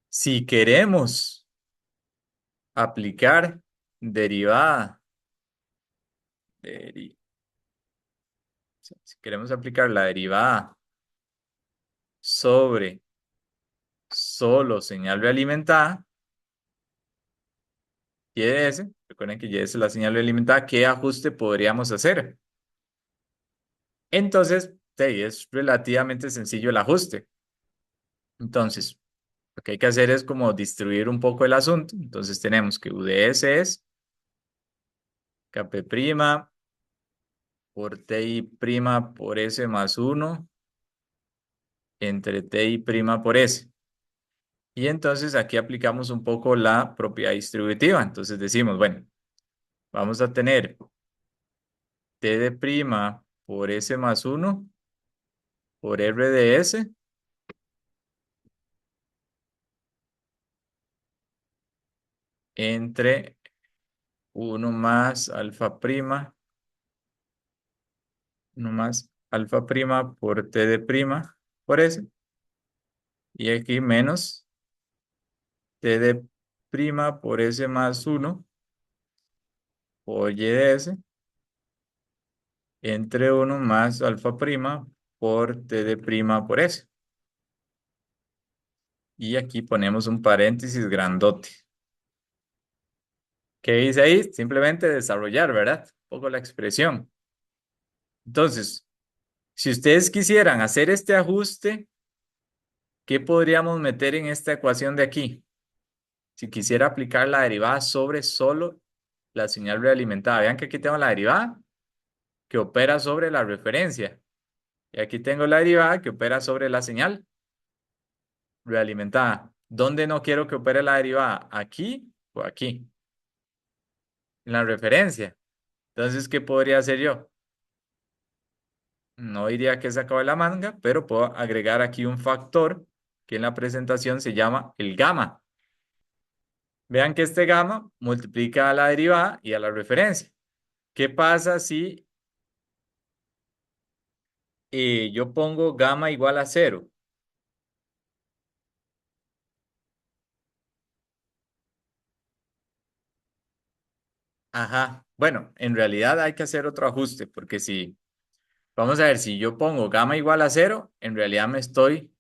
[SPEAKER 1] si queremos aplicar derivada. deri- si queremos aplicar la derivada sobre solo señal realimentada, y de ese, recuerden que y es la señal realimentada, ¿qué ajuste podríamos hacer? Entonces, sí, es relativamente sencillo el ajuste. Entonces, lo que hay que hacer es como distribuir un poco el asunto. Entonces tenemos que UDS es Kp' por Ti' por S más 1 entre Ti' por S. Y entonces aquí aplicamos un poco la propiedad distributiva. Entonces decimos, bueno, vamos a tener T' por S más 1 por R de S entre 1 más alfa prima, 1 más alfa prima por T' por S. Y aquí menos T' por S más 1 por Y de S entre 1 más alfa prima por T' por S. Y aquí ponemos un paréntesis grandote. ¿Qué dice ahí? Simplemente desarrollar, ¿verdad? Un poco la expresión. Entonces, si ustedes quisieran hacer este ajuste, ¿qué podríamos meter en esta ecuación de aquí? Si quisiera aplicar la derivada sobre solo la señal realimentada. Vean que aquí tengo la derivada que opera sobre la referencia. Y aquí tengo la derivada que opera sobre la señal realimentada. ¿Dónde no quiero que opere la derivada? ¿Aquí o aquí? En la referencia. Entonces, ¿qué podría hacer yo? No diría que he sacado de la manga, pero puedo agregar aquí un factor que en la presentación se llama el gamma. Vean que este gamma multiplica a la derivada y a la referencia. ¿Qué pasa si yo pongo gamma igual a 0? Ajá. Bueno, en realidad hay que hacer otro ajuste, porque si, vamos a ver, si yo pongo gamma igual a 0, en realidad me estoy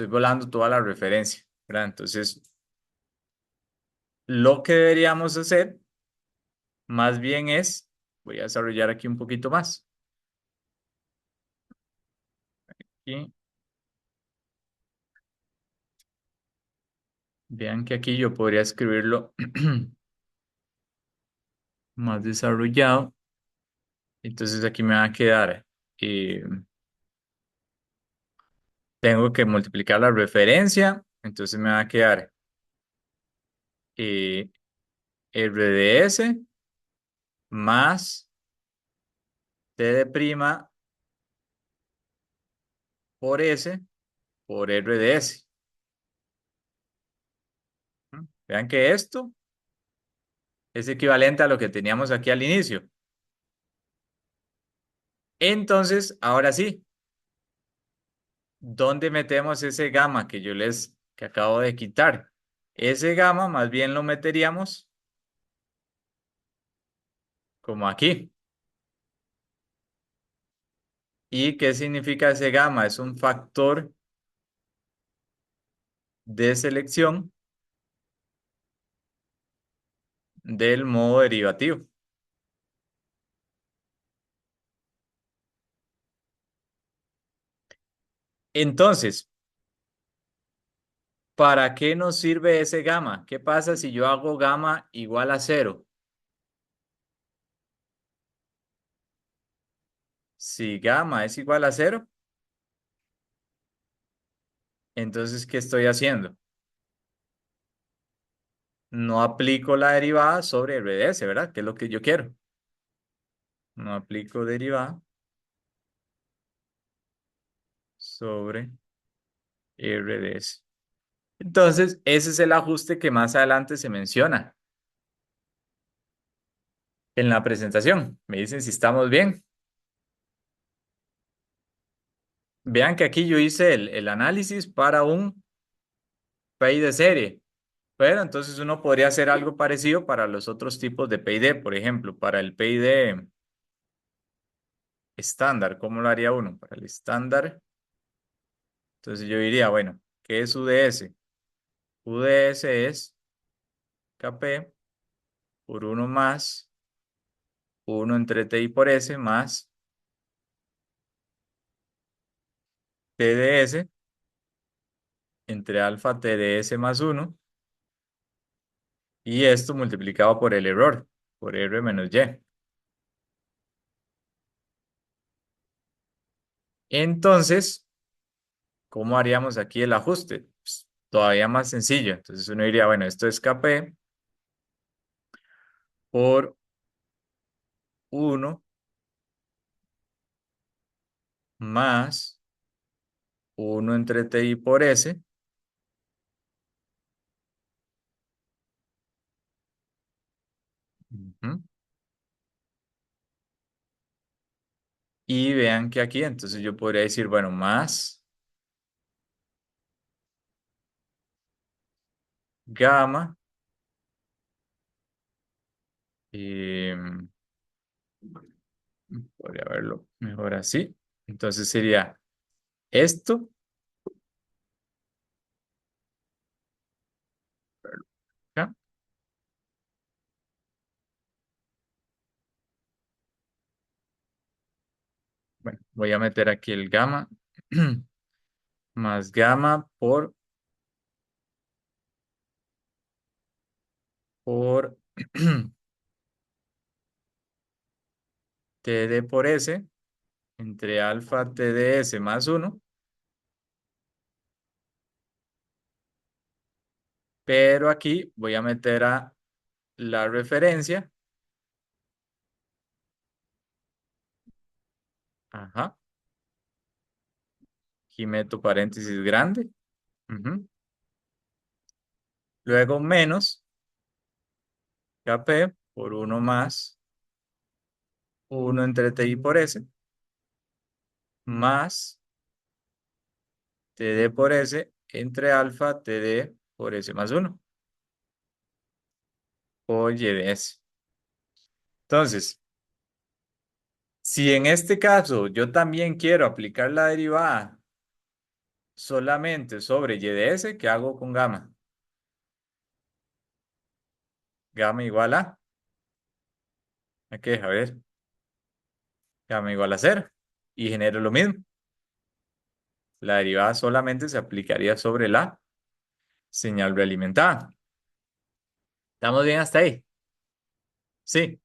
[SPEAKER 1] volando toda la referencia, ¿verdad? Entonces, lo que deberíamos hacer más bien es, voy a desarrollar aquí un poquito más. Y vean que aquí yo podría escribirlo más desarrollado. Entonces aquí me va a quedar, eh, tengo que multiplicar la referencia, entonces me va a quedar eh, R de S más T' por S por R de S. ¿Mm? Vean que esto es equivalente a lo que teníamos aquí al inicio. Entonces, ahora sí, ¿dónde metemos ese gamma que acabo de quitar? Ese gamma más bien lo meteríamos como aquí. ¿Y qué significa ese gamma? Es un factor de selección del modo derivativo. Entonces, ¿para qué nos sirve ese gamma? ¿Qué pasa si yo hago gamma igual a 0? Si gamma es igual a 0, entonces, ¿qué estoy haciendo? No aplico la derivada sobre R de S, ¿verdad? Que es lo que yo quiero. No aplico derivada sobre R de S. Entonces, ese es el ajuste que más adelante se menciona en la presentación. Me dicen si estamos bien. Vean que aquí yo hice el análisis para un PI de serie. Pero entonces uno podría hacer algo parecido para los otros tipos de PID. Por ejemplo, para el PID estándar, ¿cómo lo haría uno? Para el estándar, entonces yo diría, bueno, ¿qué es UDS? UDS es KP por uno más uno entre TI por S más TDS entre alfa TDS más uno y esto multiplicado por el error, por R menos Y. Entonces, ¿cómo haríamos aquí el ajuste? Pues, todavía más sencillo. Entonces uno diría, bueno, esto es KP por uno más uno entre TI por S. Ujú. Y vean que aquí, entonces yo podría decir, bueno, más gamma, em, podría verlo mejor así. Entonces sería esto, ¿ya? Bueno, voy a meter aquí el gamma, más gamma por TD por S entre alfa TDS más uno, pero aquí voy a meter a la referencia, ajá, aquí meto paréntesis grande, ujú. Luego menos KP por uno más uno entre TI por S, más TD por S entre alfa TD por S más uno, o Y de S. Entonces, si en este caso yo también quiero aplicar la derivada solamente sobre Y de S, ¿qué hago con gamma? Gamma igual ¿a qué? A ver, gamma igual a cero. Y genero lo mismo. La derivada solamente se aplicaría sobre la señal realimentada. ¿Estamos bien hasta ahí? Sí.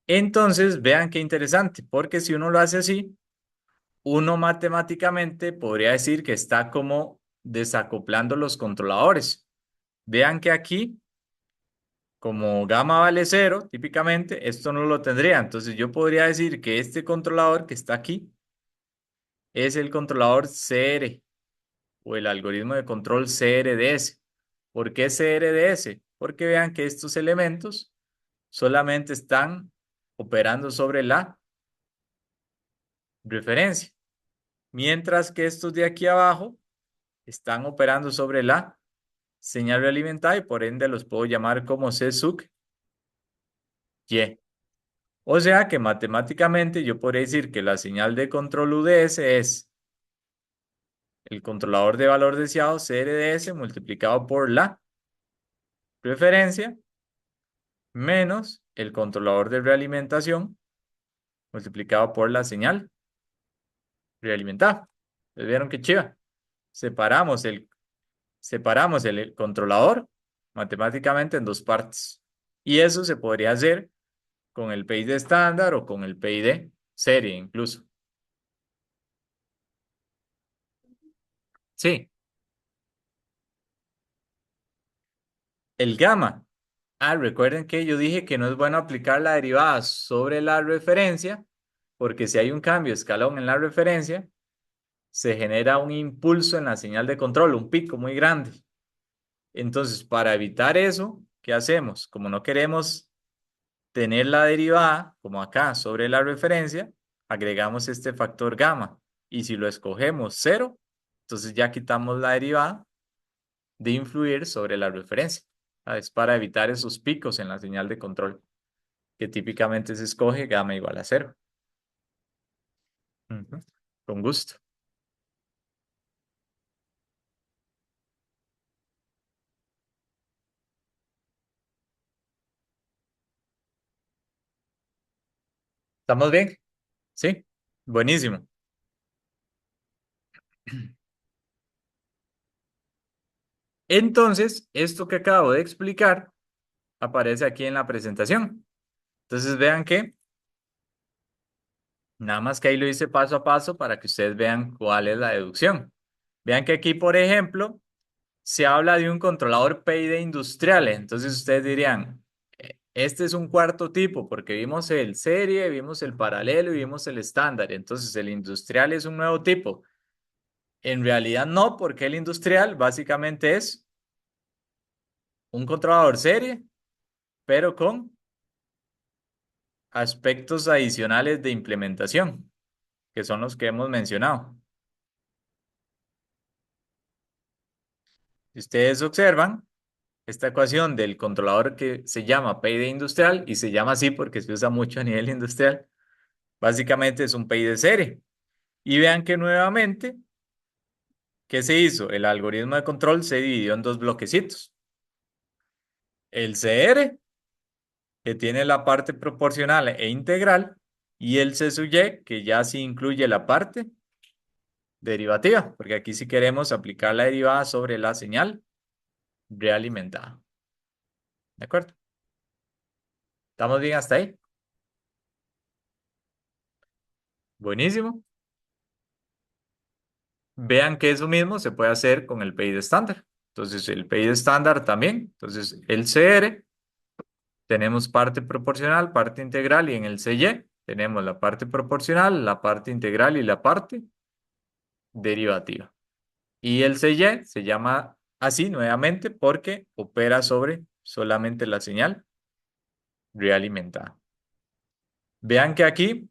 [SPEAKER 1] Entonces, vean qué interesante, porque si uno lo hace así, uno matemáticamente podría decir que está como desacoplando los controladores. Vean que aquí, como gamma vale cero, típicamente esto no lo tendría. Entonces yo podría decir que este controlador que está aquí es el controlador CR o el algoritmo de control CRDS. ¿Por qué CRDS? Porque vean que estos elementos solamente están operando sobre la referencia, mientras que estos de aquí abajo están operando sobre la señal realimentada y por ende los puedo llamar como C sub Y. O sea que matemáticamente yo podría decir que la señal de control UDS es el controlador de valor deseado CRDS multiplicado por la referencia menos el controlador de realimentación multiplicado por la señal realimentada. ¿Les vieron qué chiva? Separamos el controlador matemáticamente en dos partes. Y eso se podría hacer con el PID estándar o con el PID serie incluso. Sí, el gamma. Recuerden que yo dije que no es bueno aplicar la derivada sobre la referencia, porque si hay un cambio de escalón en la referencia, se genera un impulso en la señal de control, un pico muy grande. Entonces, para evitar eso, ¿qué hacemos? Como no queremos tener la derivada, como acá, sobre la referencia, agregamos este factor gamma. Y si lo escogemos cero, entonces ya quitamos la derivada de influir sobre la referencia. Es para evitar esos picos en la señal de control, que típicamente se escoge gamma igual a cero. Ujú. Con gusto. ¿Estamos bien? Sí. Buenísimo. Entonces, esto que acabo de explicar aparece aquí en la presentación. Entonces, vean que nada más que ahí lo hice paso a paso para que ustedes vean cuál es la deducción. Vean que aquí, por ejemplo, se habla de un controlador PID industrial. Entonces, ustedes dirían, este es un cuarto tipo porque vimos el serie, vimos el paralelo y vimos el estándar. Entonces, el industrial es un nuevo tipo. En realidad no, porque el industrial básicamente es un controlador serie, pero con aspectos adicionales de implementación, que son los que hemos mencionado. Si ustedes observan, esta ecuación del controlador que se llama PID industrial, y se llama así porque se usa mucho a nivel industrial, básicamente es un PID serie. Y vean que nuevamente, ¿qué se hizo? El algoritmo de control se dividió en dos bloquecitos. El CR, que tiene la parte proporcional e integral, y el C sub Y, que ya sí incluye la parte derivativa, porque aquí sí queremos aplicar la derivada sobre la señal realimentada. ¿De acuerdo? ¿Estamos bien hasta ahí? Buenísimo. Vean que eso mismo se puede hacer con el PID estándar. Entonces, el PID estándar también. Entonces, el CR, tenemos parte proporcional, parte integral, y en el CY tenemos la parte proporcional, la parte integral y la parte derivativa. Y el CY se llama así nuevamente porque opera sobre solamente la señal realimentada. Vean que aquí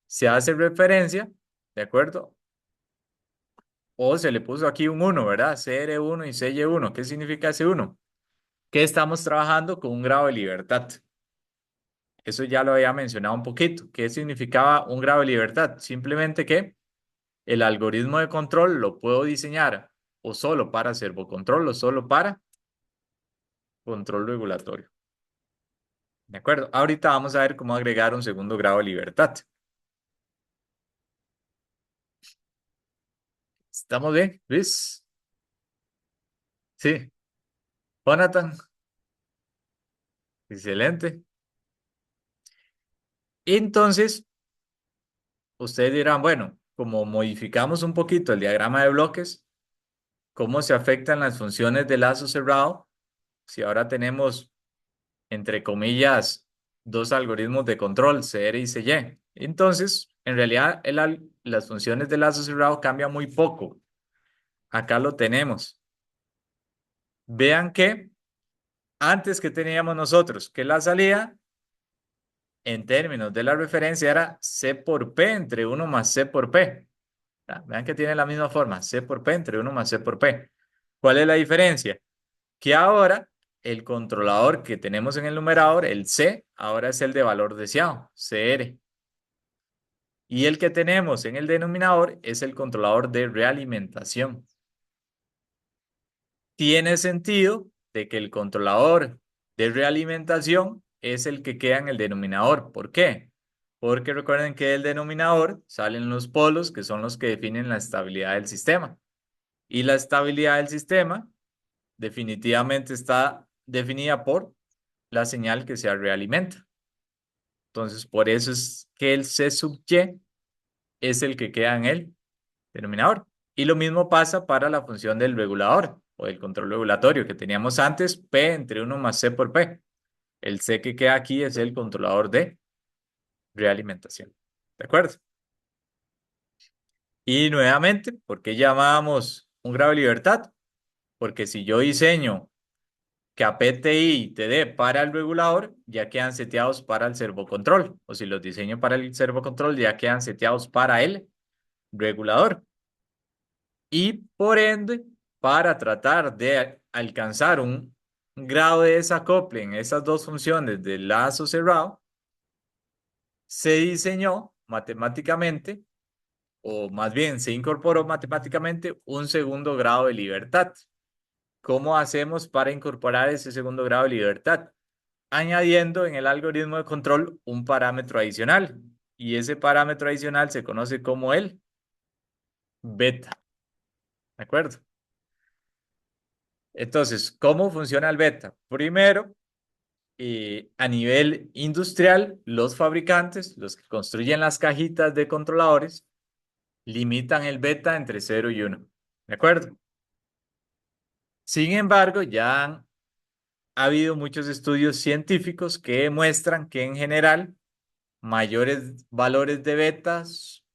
[SPEAKER 1] se hace referencia, ¿de acuerdo? O se le puso aquí un 1, ¿verdad? CR1 y CY1. ¿Qué significa ese 1? Que estamos trabajando con un grado de libertad. Eso ya lo había mencionado un poquito. ¿Qué significaba un grado de libertad? Simplemente que el algoritmo de control lo puedo diseñar o solo para servocontrol o solo para control regulatorio. ¿De acuerdo? Ahorita vamos a ver cómo agregar un segundo grado de libertad. ¿Estamos bien, Luis? Sí. Jonathan, excelente. Entonces, ustedes dirán, bueno, como modificamos un poquito el diagrama de bloques, ¿cómo se afectan las funciones de lazo cerrado? Si ahora tenemos, entre comillas, dos algoritmos de control, CR y CY. Entonces, en realidad, las funciones de lazo cerrado cambian muy poco. Acá lo tenemos. Vean que antes que teníamos nosotros, que la salida en términos de la referencia era C por P entre 1 más C por P. Vean que tiene la misma forma, C por P entre 1 más C por P. ¿Cuál es la diferencia? Que ahora el controlador que tenemos en el numerador, el C, ahora es el de valor deseado, CR. Y el que tenemos en el denominador es el controlador de realimentación. Tiene sentido de que el controlador de realimentación es el que queda en el denominador. ¿Por qué? Porque recuerden que del denominador salen los polos que son los que definen la estabilidad del sistema. Y la estabilidad del sistema definitivamente está definida por la señal que se realimenta. Entonces, por eso es que el C sub Y es el que queda en el denominador. Y lo mismo pasa para la función del regulador o del control regulatorio que teníamos antes, P entre 1 más C por P. El C que queda aquí es el controlador de realimentación. ¿De acuerdo? Y nuevamente, ¿por qué llamamos un grado de libertad? Porque si yo diseño que a PTI y TD para el regulador, ya quedan seteados para el servocontrol. O si los diseño para el servocontrol, ya quedan seteados para el regulador. Y por ende, para tratar de alcanzar un grado de desacople en esas dos funciones del lazo cerrado, se diseñó matemáticamente, o más bien se incorporó matemáticamente un segundo grado de libertad. ¿Cómo hacemos para incorporar ese segundo grado de libertad? Añadiendo en el algoritmo de control un parámetro adicional. Y ese parámetro adicional se conoce como el beta. ¿De acuerdo? Entonces, ¿cómo funciona el beta? Primero, a nivel industrial, los fabricantes, los que construyen las cajitas de controladores, limitan el beta entre 0 y 1. ¿De acuerdo? Sin embargo, ha habido muchos estudios científicos que demuestran que en general mayores valores de betas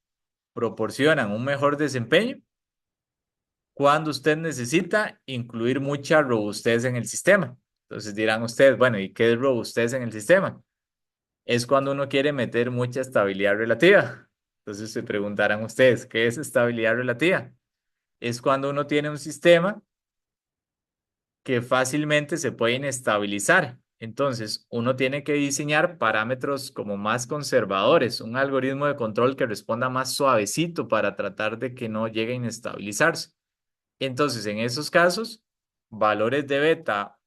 [SPEAKER 1] proporcionan un mejor desempeño cuando usted necesita incluir mucha robustez en el sistema. Entonces dirán ustedes, bueno, ¿y qué es robustez en el sistema? Es cuando uno quiere meter mucha estabilidad relativa. Entonces se preguntarán ustedes, ¿qué es estabilidad relativa? Es cuando uno tiene un sistema que fácilmente se puede inestabilizar. Entonces, uno tiene que diseñar parámetros como más conservadores, un algoritmo de control que responda más suavecito para tratar de que no llegue a inestabilizarse. Entonces, en esos casos, valores de beta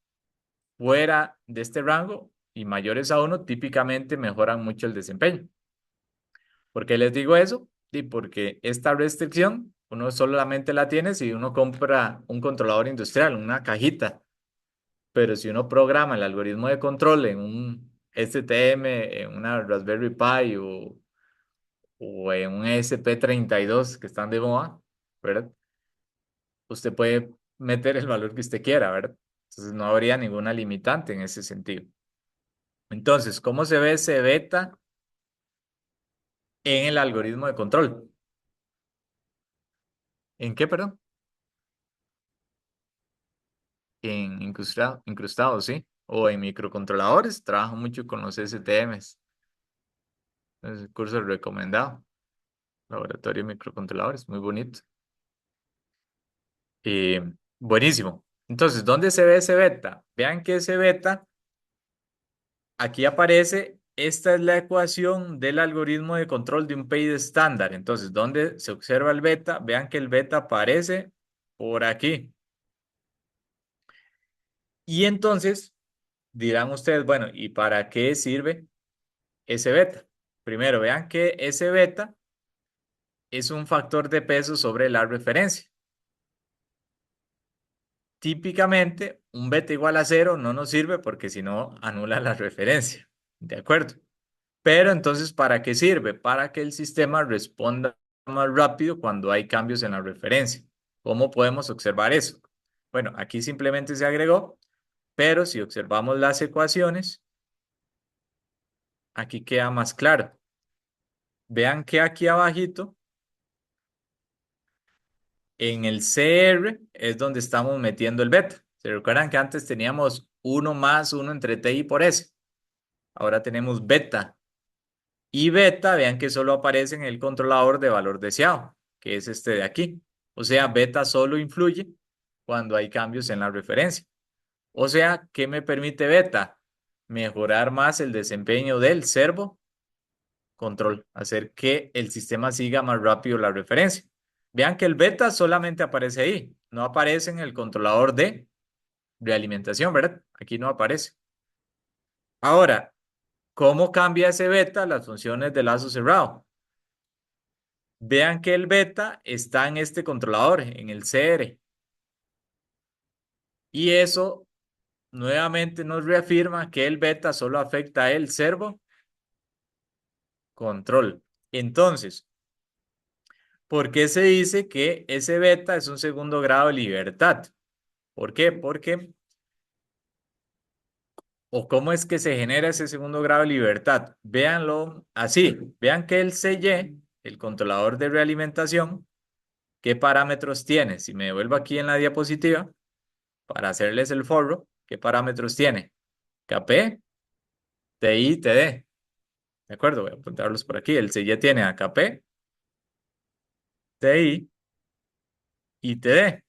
[SPEAKER 1] fuera de este rango y mayores a 1 típicamente mejoran mucho el desempeño. ¿Por qué les digo eso? Y porque esta restricción uno solamente la tiene si uno compra un controlador industrial, una cajita. Pero si uno programa el algoritmo de control en un STM, en una Raspberry Pi o en un ESP32 que están de moda, ¿verdad? Usted puede meter el valor que usted quiera, ¿verdad? Entonces no habría ninguna limitante en ese sentido. Entonces, ¿cómo se ve ese beta en el algoritmo de control? ¿En qué, perdón? En incrustado, sí. O en microcontroladores. Trabajo mucho con los STMs. Es el curso recomendado. Laboratorio de microcontroladores, muy bonito. Eh, Buenísimo. Entonces, ¿dónde se ve ese beta? Vean que ese beta, aquí aparece, esta es la ecuación del algoritmo de control de un PID estándar. Entonces, ¿dónde se observa el beta? Vean que el beta aparece por aquí. Y entonces dirán ustedes, bueno, ¿y para qué sirve ese beta? Primero, vean que ese beta es un factor de peso sobre la referencia. Típicamente, un beta igual a 0 no nos sirve porque si no, anula la referencia. ¿De acuerdo? Pero entonces, ¿para qué sirve? Para que el sistema responda más rápido cuando hay cambios en la referencia. ¿Cómo podemos observar eso? Bueno, aquí simplemente se agregó, pero si observamos las ecuaciones, aquí queda más claro. Vean que aquí abajito, en el CR, es donde estamos metiendo el beta. ¿Se recuerdan que antes teníamos 1 más 1 entre T y por S? Ahora tenemos beta. Y beta, vean que solo aparece en el controlador de valor deseado, que es este de aquí. O sea, beta solo influye cuando hay cambios en la referencia. O sea, ¿qué me permite beta? Mejorar más el desempeño del servo control, hacer que el sistema siga más rápido la referencia. Vean que el beta solamente aparece ahí, no aparece en el controlador de realimentación, ¿verdad? Aquí no aparece. Ahora, ¿cómo cambia ese beta las funciones de lazo cerrado? Vean que el beta está en este controlador, en el CR. Y eso nuevamente nos reafirma que el beta solo afecta el servo control. Entonces, ¿por qué se dice que ese beta es un segundo grado de libertad? ¿Por qué? O cómo es que se genera ese segundo grado de libertad. Véanlo así. Vean que el CY, el controlador de realimentación, ¿qué parámetros tiene? Si me devuelvo aquí en la diapositiva, para hacerles el forro, ¿qué parámetros tiene? KP, TI, TD. ¿De acuerdo? Voy a apuntarlos por aquí. El CY tiene a KP, TI y TD.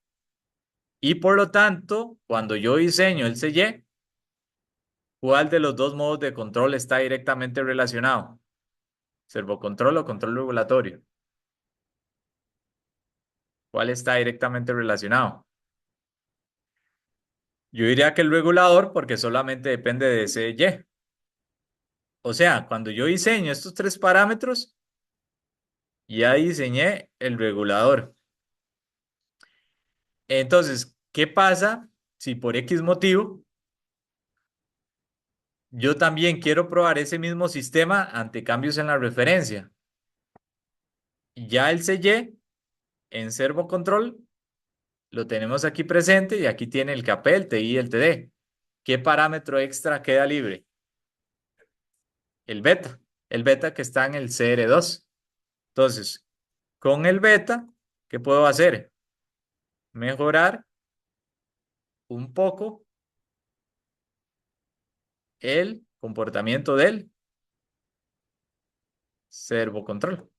[SPEAKER 1] Y por lo tanto, cuando yo diseño el CY, ¿cuál de los dos modos de control está directamente relacionado? ¿Servocontrol o control regulatorio? ¿Cuál está directamente relacionado? Yo diría que el regulador porque solamente depende de CY. O sea, cuando yo diseño estos tres parámetros, ya diseñé el regulador. Entonces, ¿qué pasa si por X motivo yo también quiero probar ese mismo sistema ante cambios en la referencia? Ya el CY en servo control lo tenemos aquí presente y aquí tiene el KP, el TI y el TD. ¿Qué parámetro extra queda libre? El beta que está en el CR2. Entonces, con el beta, ¿qué puedo hacer? Mejorar un poco el comportamiento del servocontrol.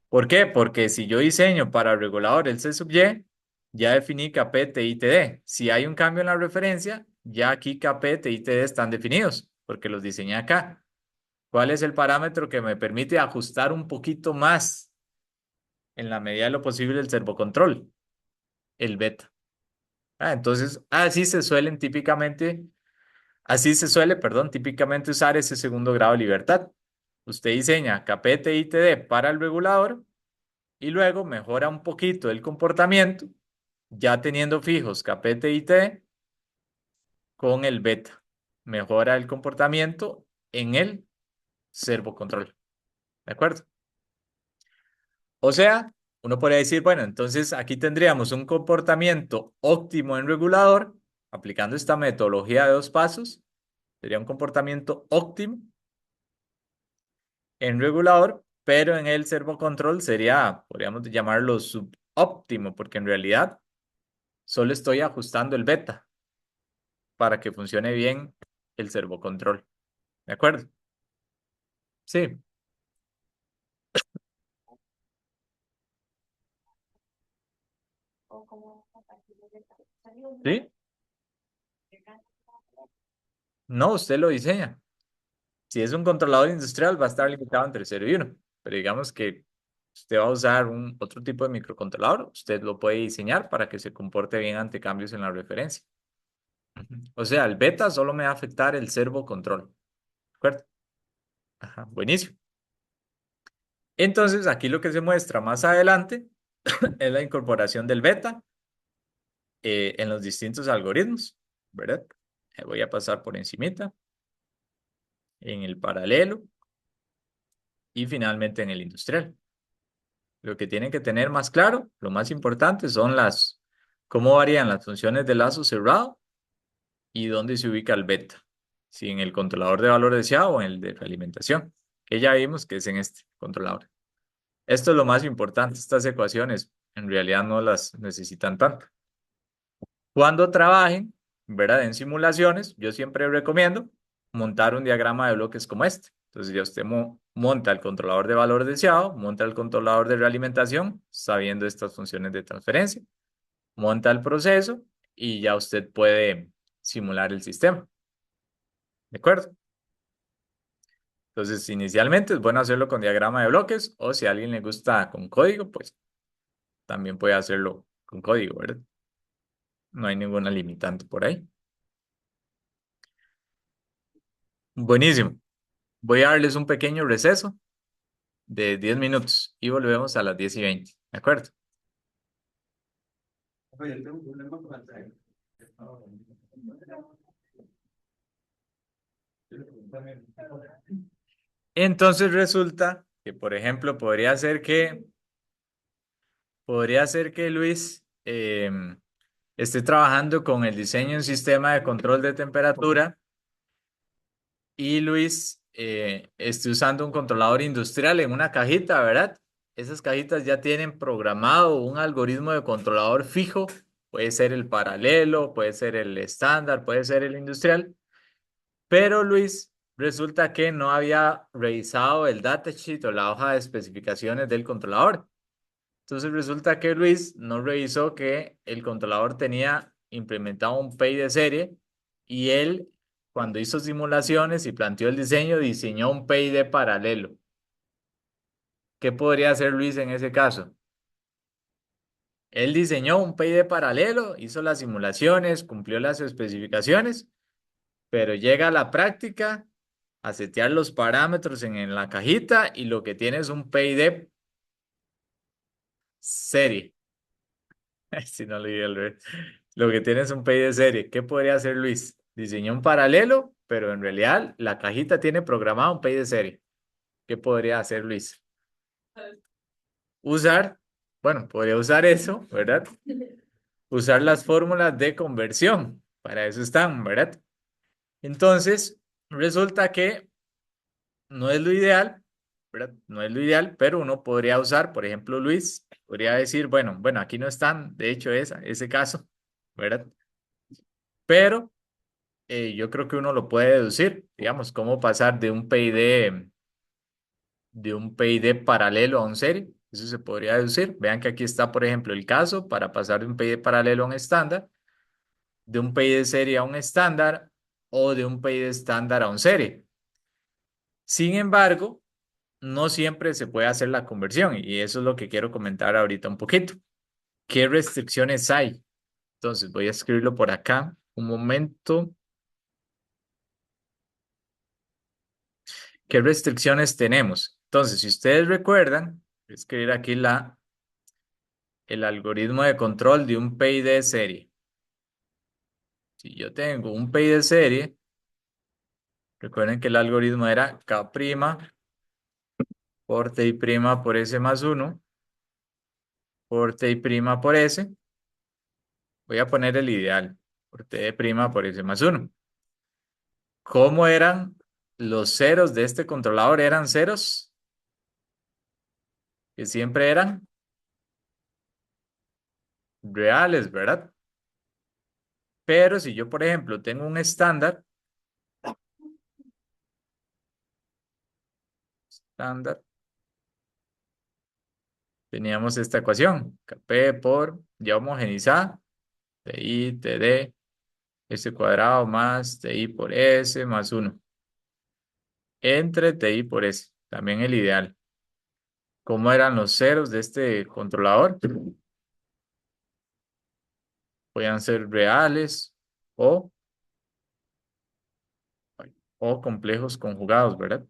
[SPEAKER 1] ¿Por qué? Porque si yo diseño para el regulador el C sub Y, ya definí KP, TI y TD. Si hay un cambio en la referencia, ya aquí KP, TI y TD están definidos, porque los diseñé acá. ¿Cuál es el parámetro que me permite ajustar un poquito más en la medida de lo posible el servocontrol? El beta. Entonces, así se suele, perdón, típicamente usar ese segundo grado de libertad. Usted diseña KP, y TD para el regulador y luego mejora un poquito el comportamiento, ya teniendo fijos KP, y TD con el beta. Mejora el comportamiento en el servocontrol. ¿De acuerdo? O sea, uno podría decir, bueno, entonces aquí tendríamos un comportamiento óptimo en regulador, aplicando esta metodología de dos pasos, sería un comportamiento óptimo en regulador, pero en el servocontrol sería, podríamos llamarlo subóptimo, porque en realidad solo estoy ajustando el beta para que funcione bien el servocontrol. ¿De acuerdo? Sí,
[SPEAKER 3] O como a partir de salió un
[SPEAKER 1] sí. No, usted lo diseña. Si es un controlador industrial, va a estar limitado entre 0 y 1. Pero digamos que usted va a usar otro tipo de microcontrolador, usted lo puede diseñar para que se comporte bien ante cambios en la referencia. O sea, el beta solo me va a afectar el servo control. ¿De acuerdo? Ajá, buenísimo. Entonces, aquí lo que se muestra más adelante es la incorporación del beta en los distintos algoritmos, ¿verdad? Voy a pasar por encimita, en el paralelo y finalmente en el industrial. Lo que tienen que tener más claro, lo más importante son cómo varían las funciones de lazo cerrado y dónde se ubica el beta. Si en el controlador de valor deseado o en el de realimentación, que ya vimos que es en este controlador. Esto es lo más importante. Estas ecuaciones en realidad no las necesitan tanto. Cuando trabajen, ¿verdad? En simulaciones, yo siempre recomiendo montar un diagrama de bloques como este. Entonces ya usted monta el controlador de valor deseado, monta el controlador de realimentación, sabiendo estas funciones de transferencia, monta el proceso y ya usted puede simular el sistema. ¿De acuerdo? Entonces, inicialmente es bueno hacerlo con diagrama de bloques o si a alguien le gusta con código, pues también puede hacerlo con código, ¿verdad? No hay ninguna limitante por ahí. Buenísimo. Voy a darles un pequeño receso de 10 minutos y volvemos a las 10:20. ¿De acuerdo?
[SPEAKER 2] Oye, yo tengo un problema con la tarea.
[SPEAKER 1] Entonces resulta que, por ejemplo, podría ser que Luis esté trabajando con el diseño de un sistema de control de temperatura y Luis esté usando un controlador industrial en una cajita, ¿verdad? Esas cajitas ya tienen programado un algoritmo de controlador fijo, puede ser el paralelo, puede ser el estándar, puede ser el industrial, pero Luis resulta que no había revisado el datasheet o la hoja de especificaciones del controlador. Entonces resulta que Luis no revisó que el controlador tenía implementado un PEI de serie y él, cuando hizo simulaciones y planteó el diseño, diseñó un PEI de paralelo. ¿Qué podría hacer Luis en ese caso? Él diseñó un PEI de paralelo, hizo las simulaciones, cumplió las especificaciones, pero llega a la práctica a setear los parámetros en la cajita y lo que tiene es un PEI de serie. Si no leí al revés. Lo que tiene es un PEI de serie. ¿Qué podría hacer Luis? Diseñó un paralelo, pero en realidad la cajita tiene programado un PEI de serie. ¿Qué podría hacer Luis? Usar, bueno, podría usar eso, ¿verdad? Usar las fórmulas de conversión. Para eso están, ¿verdad? Entonces, resulta que no es lo ideal, ¿verdad? No es lo ideal, pero uno podría usar, por ejemplo, Luis, podría decir, bueno, aquí no están, de hecho, ese caso, ¿verdad? Pero yo creo que uno lo puede deducir, digamos, cómo pasar de un PID paralelo a un serie. Eso se podría deducir. Vean que aquí está, por ejemplo, el caso para pasar de un PID paralelo a un estándar, de un PID serie a un estándar o de un PID estándar a un serie. Sin embargo, no siempre se puede hacer la conversión y eso es lo que quiero comentar ahorita un poquito. ¿Qué restricciones hay? Entonces, voy a escribirlo por acá. Un momento. ¿Qué restricciones tenemos? Entonces, si ustedes recuerdan, voy a escribir aquí el algoritmo de control de un PID serie. Si yo tengo un PID serie, recuerden que el algoritmo era K' por Ti' por S más 1 por Ti' por S. Voy a poner el ideal por T' por S más 1. ¿Cómo eran los ceros de este controlador? Eran ceros que siempre eran reales, ¿verdad? Pero si yo, por ejemplo, tengo un estándar, teníamos esta ecuación, Kp por ya homogenizada, Ti, Td, S cuadrado más Ti por S más 1, entre Ti por S, también el ideal. ¿Cómo eran los ceros de este controlador? Podían ser reales o, o complejos conjugados, ¿verdad?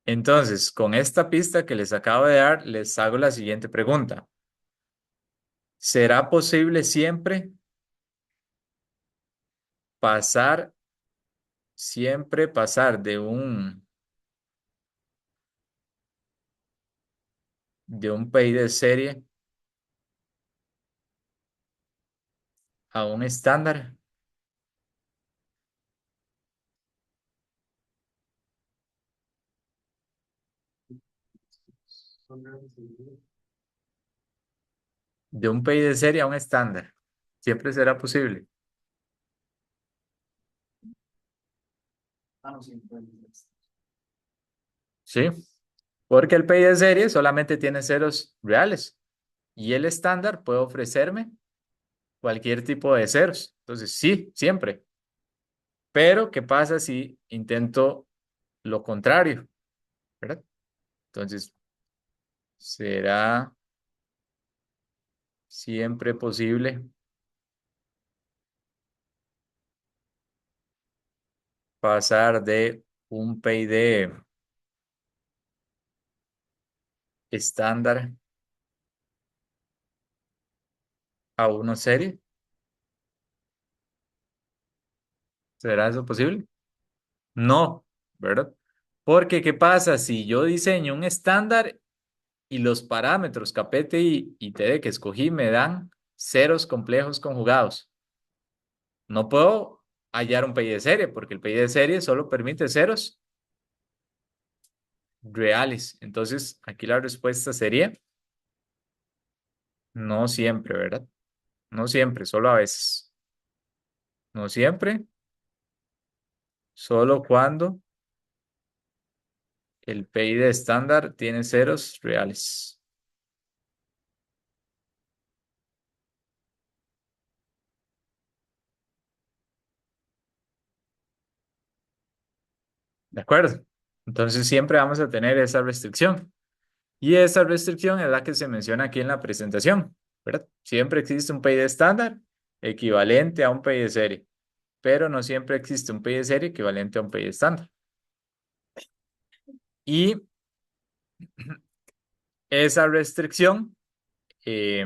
[SPEAKER 1] Entonces, con esta pista que les acabo de dar, les hago la siguiente pregunta. ¿Será posible siempre pasar, pasar de un PI de serie a un estándar? De un PI de serie a un estándar. Siempre será posible. Sí, porque el PI de serie solamente tiene ceros reales y el estándar puede ofrecerme cualquier tipo de ceros. Entonces, sí, siempre. Pero, ¿qué pasa si intento lo contrario? ¿Verdad? Entonces, ¿será siempre posible pasar de un PID estándar a uno serie? ¿Será eso posible? No, ¿verdad? Porque, ¿qué pasa si yo diseño un estándar y los parámetros KPTI y TD que escogí me dan ceros complejos conjugados? No puedo hallar un PI de serie porque el PI de serie solo permite ceros reales. Entonces, aquí la respuesta sería no siempre, ¿verdad? No siempre, solo a veces. No siempre, solo cuando El PID estándar tiene ceros reales. ¿De acuerdo? Entonces siempre vamos a tener esa restricción. Y esa restricción es la que se menciona aquí en la presentación, ¿verdad? Siempre existe un PID estándar equivalente a un PID serie, pero no siempre existe un PID serie equivalente a un PID estándar. Y esa restricción, eh,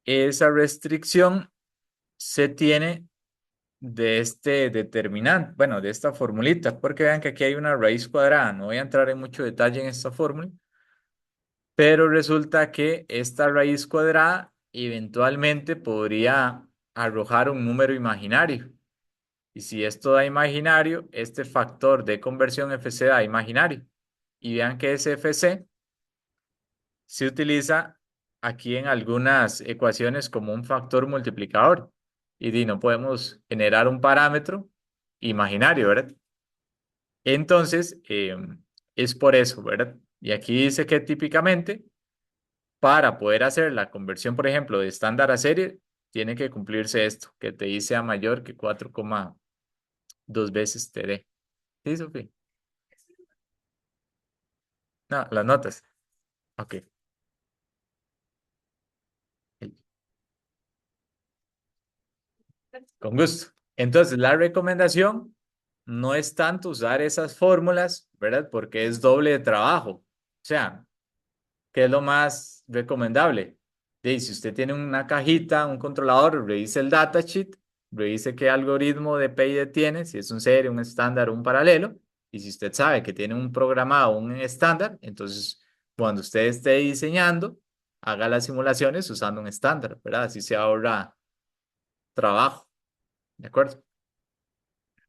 [SPEAKER 1] esa restricción se tiene de este determinante, bueno, de esta formulita, porque vean que aquí hay una raíz cuadrada. No voy a entrar en mucho detalle en esta fórmula, pero resulta que esta raíz cuadrada eventualmente podría arrojar un número imaginario. Y si esto da imaginario, este factor de conversión FC da imaginario. Y vean que ese FC se utiliza aquí en algunas ecuaciones como un factor multiplicador. No podemos generar un parámetro imaginario, ¿verdad? Entonces, es por eso, ¿verdad? Y aquí dice que típicamente para poder hacer la conversión, por ejemplo, de estándar a serie, tiene que cumplirse esto, que TI sea mayor que 4,2 veces TD. ¿Sí, Sofía? No, las notas. Ok. Con gusto. Entonces, la recomendación no es tanto usar esas fórmulas, ¿verdad? Porque es doble de trabajo. O sea, ¿qué es lo más recomendable? Si usted tiene una cajita, un controlador, revise el datasheet, revise qué algoritmo de PID tiene, si es un serie, un estándar o un paralelo. Y si usted sabe que tiene un programado, un estándar, entonces cuando usted esté diseñando, haga las simulaciones usando un estándar, ¿verdad? Así se ahorra trabajo, ¿de acuerdo?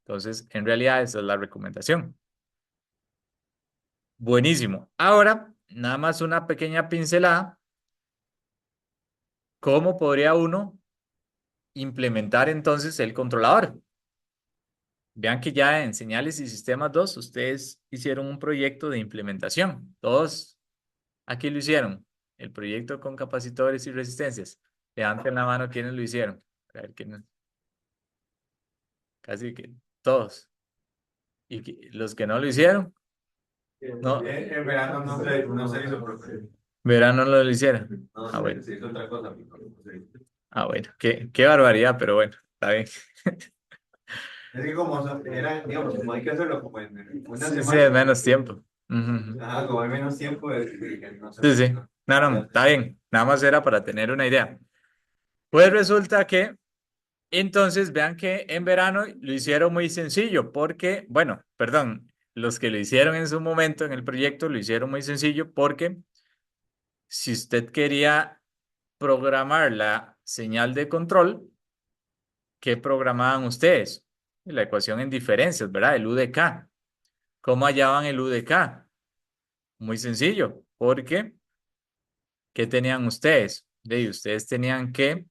[SPEAKER 1] Entonces, en realidad esa es la recomendación. Buenísimo. Ahora, nada más una pequeña pincelada. ¿Cómo podría uno implementar entonces el controlador? Vean que ya en Señales y Sistemas 2 ustedes hicieron un proyecto de implementación. Todos aquí lo hicieron. El proyecto con capacitores y resistencias. Levanten la mano quienes lo hicieron. A ver, casi que todos. Y los que no lo hicieron, no.
[SPEAKER 2] En verano no se hizo, profe.
[SPEAKER 1] Verano no lo hicieron.
[SPEAKER 2] No,
[SPEAKER 1] Ah, bueno.
[SPEAKER 2] se hizo otra cosa.
[SPEAKER 1] Ah, bueno. Qué barbaridad, pero bueno, está bien.
[SPEAKER 2] Es que como era, digamos, como hay que hacerlo como en una
[SPEAKER 1] Sí, sí,
[SPEAKER 2] semana.
[SPEAKER 1] es menos tiempo. Ujú.
[SPEAKER 2] Ajá, como hay menos tiempo, no se
[SPEAKER 1] Sí, sí.
[SPEAKER 2] puede.
[SPEAKER 1] No, no, está bien. Nada más era para tener una idea. Pues resulta que, entonces, vean que en verano lo hicieron muy sencillo, porque, bueno, perdón, los que lo hicieron en su momento en el proyecto lo hicieron muy sencillo porque si usted quería programar la señal de control, ¿qué programaban ustedes? La ecuación en diferencias, ¿verdad? El UDK. ¿Cómo hallaban el UDK? Muy sencillo, porque ¿qué tenían ustedes? Ustedes tenían que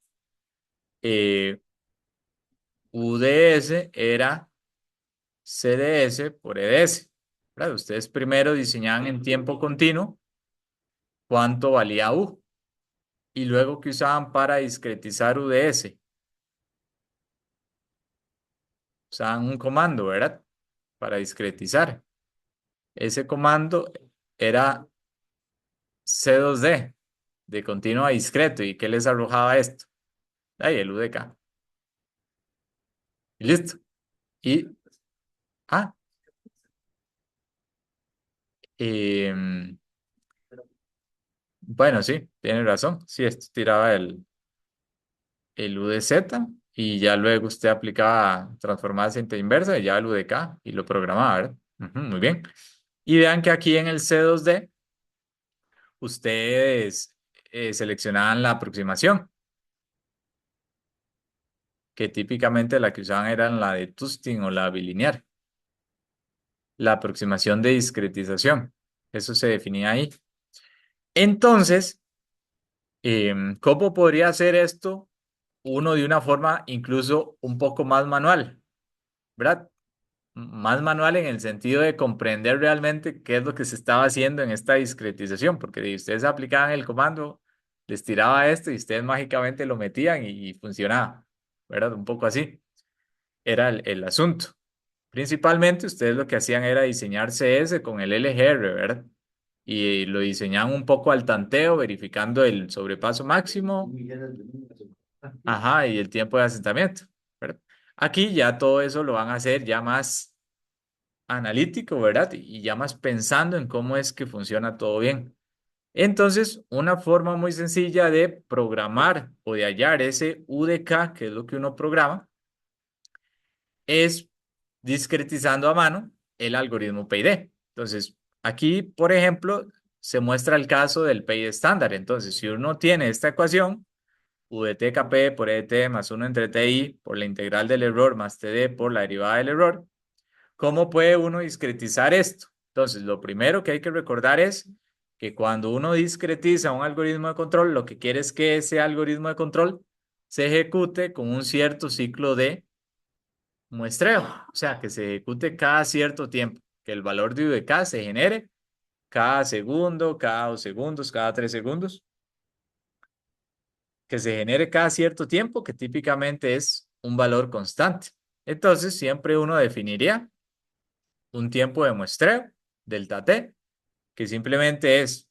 [SPEAKER 1] UDS era CDS por EDS. ¿Verdad? Ustedes primero diseñaban en tiempo continuo cuánto valía U y luego que usaban para discretizar UDS. Usaban un comando, ¿verdad? Para discretizar. Ese comando era C2D, de continuo a discreto. ¿Y qué les arrojaba esto? Ahí el UDK. Y listo. Y, ah, em, bueno, sí, tiene razón. Sí, esto tiraba el UDZ y ya luego usted aplicaba transformada cinta inversa y ya el UDK y lo programaba, ¿verdad? Ujú, muy bien. Y vean que aquí en el C2D ustedes seleccionaban la aproximación, que típicamente la que usaban era la de Tustin o la bilinear. La aproximación de discretización. Eso se definía ahí. Entonces, ¿cómo podría hacer esto uno de una forma incluso un poco más manual? ¿Verdad? más manual en el sentido de comprender realmente qué es lo que se estaba haciendo en esta discretización, porque si ustedes aplicaban el comando, les tiraba esto y ustedes mágicamente lo metían y funcionaba, ¿verdad? Un poco así era el asunto. Principalmente ustedes lo que hacían era diseñar CS con el LGR, ¿verdad? Y lo diseñaban un poco al tanteo, verificando el sobrepaso máximo, ajá, y el tiempo de asentamiento, ¿verdad? Aquí ya todo eso lo van a hacer ya más analítico, ¿verdad? Y ya más pensando en cómo es que funciona todo bien. Entonces, una forma muy sencilla de programar o de hallar ese UDK, que es lo que uno programa, es discretizando a mano el algoritmo PID. Entonces, aquí, por ejemplo, se muestra el caso del PID estándar. Entonces, si uno tiene esta ecuación, UDTKP por EDT más 1 entre TI por la integral del error más TD por la derivada del error, ¿cómo puede uno discretizar esto? Entonces, lo primero que hay que recordar es que cuando uno discretiza un algoritmo de control, lo que quiere es que ese algoritmo de control se ejecute con un cierto ciclo de muestreo, o sea, que se ejecute cada cierto tiempo, que el valor de UDK se genere cada segundo, cada 2 segundos, cada 3 segundos, que se genere cada cierto tiempo, que típicamente es un valor constante. Entonces, siempre uno definiría un tiempo de muestreo, delta t, que simplemente es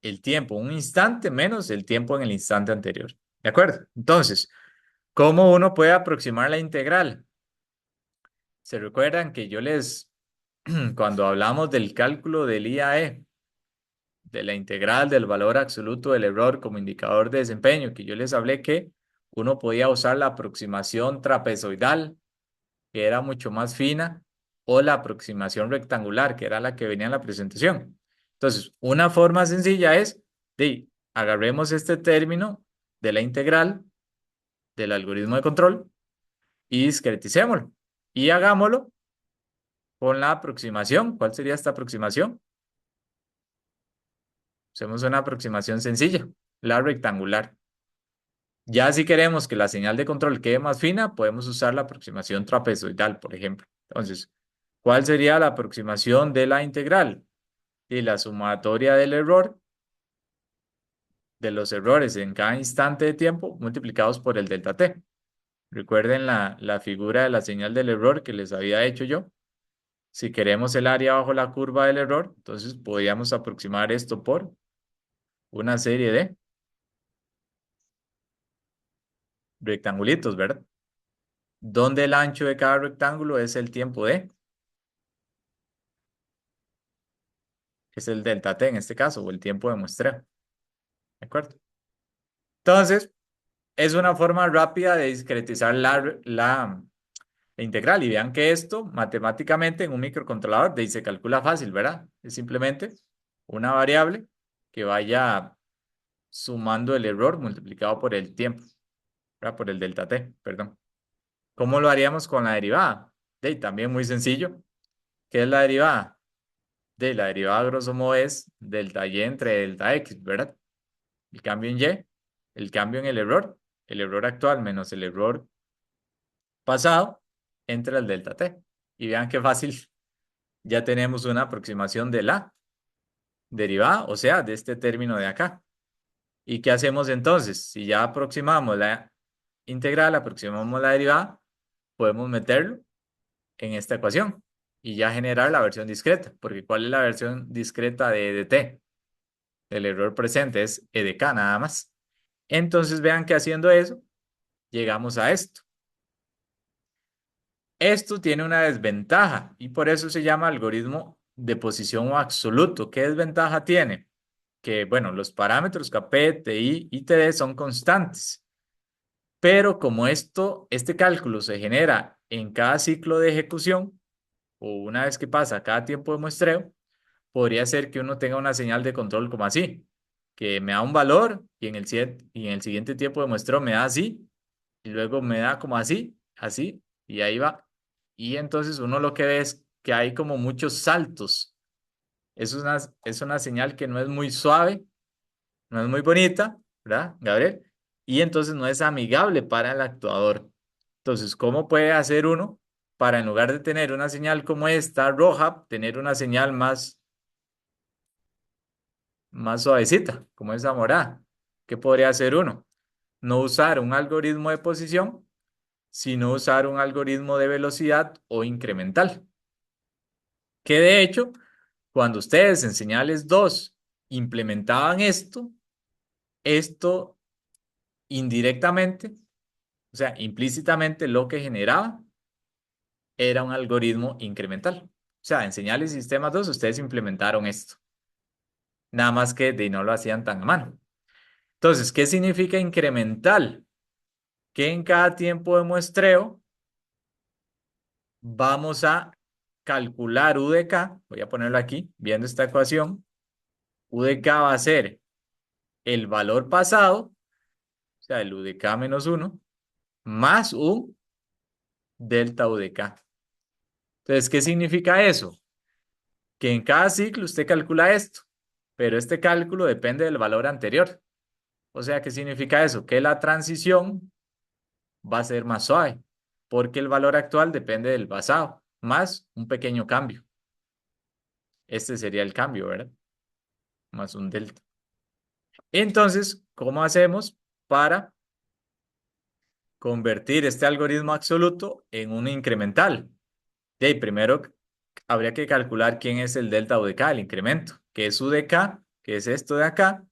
[SPEAKER 1] el tiempo, un instante menos el tiempo en el instante anterior. ¿De acuerdo? Entonces, ¿cómo uno puede aproximar la integral? ¿Se recuerdan que yo les, cuando hablamos del cálculo del IAE, de la integral del valor absoluto del error como indicador de desempeño, que yo les hablé que uno podía usar la aproximación trapezoidal, que era mucho más fina, o la aproximación rectangular, que era la que venía en la presentación? Entonces, una forma sencilla es de agarremos este término de la integral del algoritmo de control y discreticémoslo y hagámoslo con la aproximación. ¿Cuál sería esta aproximación? Hacemos una aproximación sencilla, la rectangular. Ya si queremos que la señal de control quede más fina, podemos usar la aproximación trapezoidal, por ejemplo. Entonces, ¿cuál sería la aproximación de la integral? Y la sumatoria del error, de los errores en cada instante de tiempo, multiplicados por el delta t. Recuerden la figura de la señal del error que les había hecho yo. Si queremos el área bajo la curva del error, entonces podríamos aproximar esto por una serie de rectangulitos, ¿verdad? Donde el ancho de cada rectángulo es el tiempo de, que es el delta t en este caso, o el tiempo de muestreo. ¿De acuerdo? Entonces, es una forma rápida de discretizar la integral. Y vean que esto, matemáticamente, en un microcontrolador, de ahí se calcula fácil, ¿verdad? Es simplemente una variable que vaya sumando el error multiplicado por el tiempo, ¿verdad? Por el delta t, perdón. ¿Cómo lo haríamos con la derivada? De ahí, también muy sencillo. ¿Qué es la derivada? De la derivada, grosso modo, es delta y entre delta x, ¿verdad? El cambio en y, el cambio en el error actual menos el error pasado, entre el delta t. Y vean qué fácil, ya tenemos una aproximación de la derivada, o sea, de este término de acá. ¿Y qué hacemos entonces? Si ya aproximamos la integral, aproximamos la derivada, podemos meterlo en esta ecuación y ya generar la versión discreta, porque ¿cuál es la versión discreta de dt? El error presente es edk nada más. Entonces vean que haciendo eso, llegamos a esto. Esto tiene una desventaja y por eso se llama algoritmo de posición o absoluto. ¿Qué desventaja tiene? Que, bueno, los parámetros Kp, Ti y Td son constantes, pero como este cálculo se genera en cada ciclo de ejecución o una vez que pasa cada tiempo de muestreo, podría ser que uno tenga una señal de control como así, que me da un valor y y en el siguiente tiempo de muestreo me da así y luego me da como así, así y ahí va. Y entonces uno lo que ve es que hay como muchos saltos. Es una señal que no es muy suave, no es muy bonita, ¿verdad, Gabriel? Y entonces no es amigable para el actuador. Entonces, ¿cómo puede hacer uno para en lugar de tener una señal como esta, roja, tener una señal más suavecita, como esa morada? ¿Qué podría hacer uno? No usar un algoritmo de posición, sino usar un algoritmo de velocidad o incremental. Que de hecho, cuando ustedes en señales 2 implementaban esto indirectamente, o sea, implícitamente lo que generaba era un algoritmo incremental. O sea, en señales y sistemas 2 ustedes implementaron esto. Nada más que no lo hacían tan a mano. Entonces, ¿qué significa incremental? Que en cada tiempo de muestreo vamos a calcular U de K. Voy a ponerlo aquí, viendo esta ecuación. U de K va a ser el valor pasado, o sea, el U de K menos 1, más un delta U de K. Entonces, ¿qué significa eso? Que en cada ciclo usted calcula esto, pero este cálculo depende del valor anterior. O sea, ¿qué significa eso? Que la transición va a ser más suave, porque el valor actual depende del pasado, más un pequeño cambio. Este sería el cambio, ¿verdad? Más un delta. Entonces, ¿cómo hacemos para convertir este algoritmo absoluto en un incremental? Primero habría que calcular quién es el delta U de K, el incremento, que es U de K, que es esto de acá,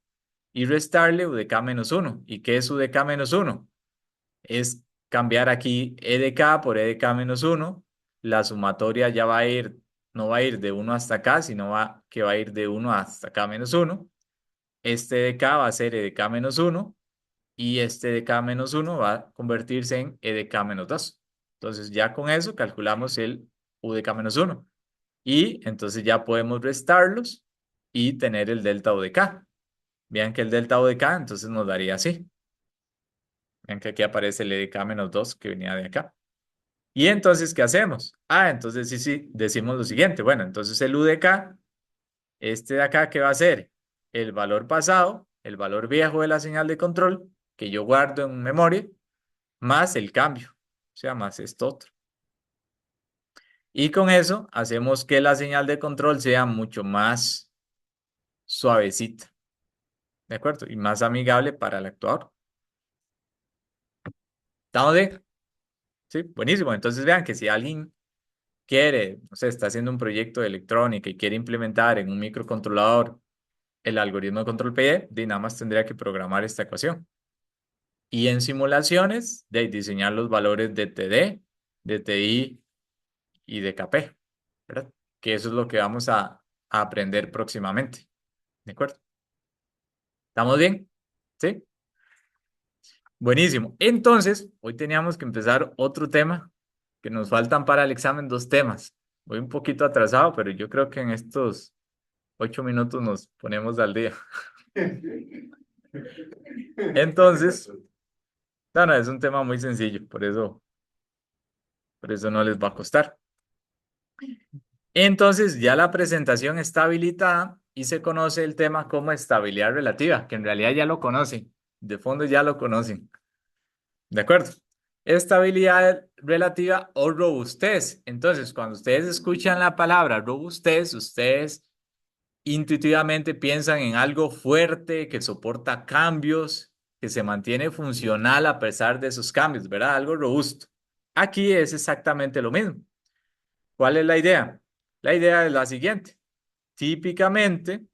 [SPEAKER 1] y restarle U de K menos 1. ¿Y qué es U de K menos 1? Es cambiar aquí E de K por E de K menos 1. La sumatoria ya va a ir, no va a ir de 1 hasta acá, sino que va a ir de 1 hasta K menos 1. Este de K va a ser E de K menos 1 y este de K menos 1 va a convertirse en E de K menos 2. Entonces ya con eso calculamos el U de K menos 1. Y entonces ya podemos restarlos y tener el delta U de K. Vean que el delta U de K entonces nos daría así. Vean que aquí aparece el E de K menos 2 que venía de acá. Y entonces, ¿qué hacemos? Entonces sí, decimos lo siguiente. Bueno, entonces el U de K, este de acá, ¿qué va a ser? El valor pasado, el valor viejo de la señal de control, que yo guardo en memoria, más el cambio, o sea, más esto otro. Y con eso hacemos que la señal de control sea mucho más suavecita, ¿de acuerdo? Y más amigable para el actuador. ¿Estamos bien? Sí, buenísimo. Entonces vean que si alguien quiere, o sea, está haciendo un proyecto de electrónica y quiere implementar en un microcontrolador el algoritmo de control PID, nada más tendría que programar esta ecuación. Y en simulaciones, de diseñar los valores de TD, de TI y de KP, ¿verdad? Que eso es lo que vamos a aprender próximamente. ¿De acuerdo? ¿Estamos bien? ¿Sí? Buenísimo. Entonces, hoy teníamos que empezar otro tema, que nos faltan para el examen dos temas. Voy un poquito atrasado, pero yo creo que en estos 8 minutos nos ponemos al día. Entonces, no, es un tema muy sencillo, por eso no les va a costar. Entonces, ya la presentación está habilitada y se conoce el tema como estabilidad relativa, que en realidad ya lo conocen, de fondo ya lo conocen. ¿De acuerdo? Estabilidad relativa o robustez. Entonces, cuando ustedes escuchan la palabra robustez, ustedes intuitivamente piensan en algo fuerte, que soporta cambios, que se mantiene funcional a pesar de esos cambios, ¿verdad? Algo robusto. Aquí es exactamente lo mismo. ¿Cuál es la idea? La idea es la siguiente. Típicamente,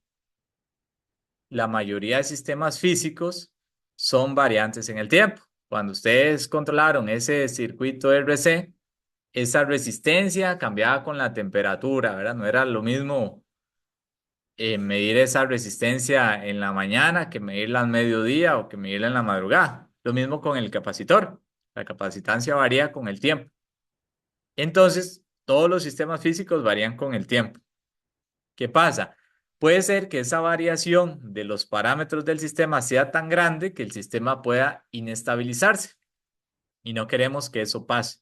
[SPEAKER 1] la mayoría de sistemas físicos son variantes en el tiempo. Cuando ustedes controlaron ese circuito RC, esa resistencia cambiaba con la temperatura, ¿verdad? No era lo mismo medir esa resistencia en la mañana que medirla al mediodía o que medirla en la madrugada. Lo mismo con el capacitor. La capacitancia varía con el tiempo. Entonces, todos los sistemas físicos varían con el tiempo. ¿Qué pasa? Puede ser que esa variación de los parámetros del sistema sea tan grande que el sistema pueda inestabilizarse y no queremos que eso pase.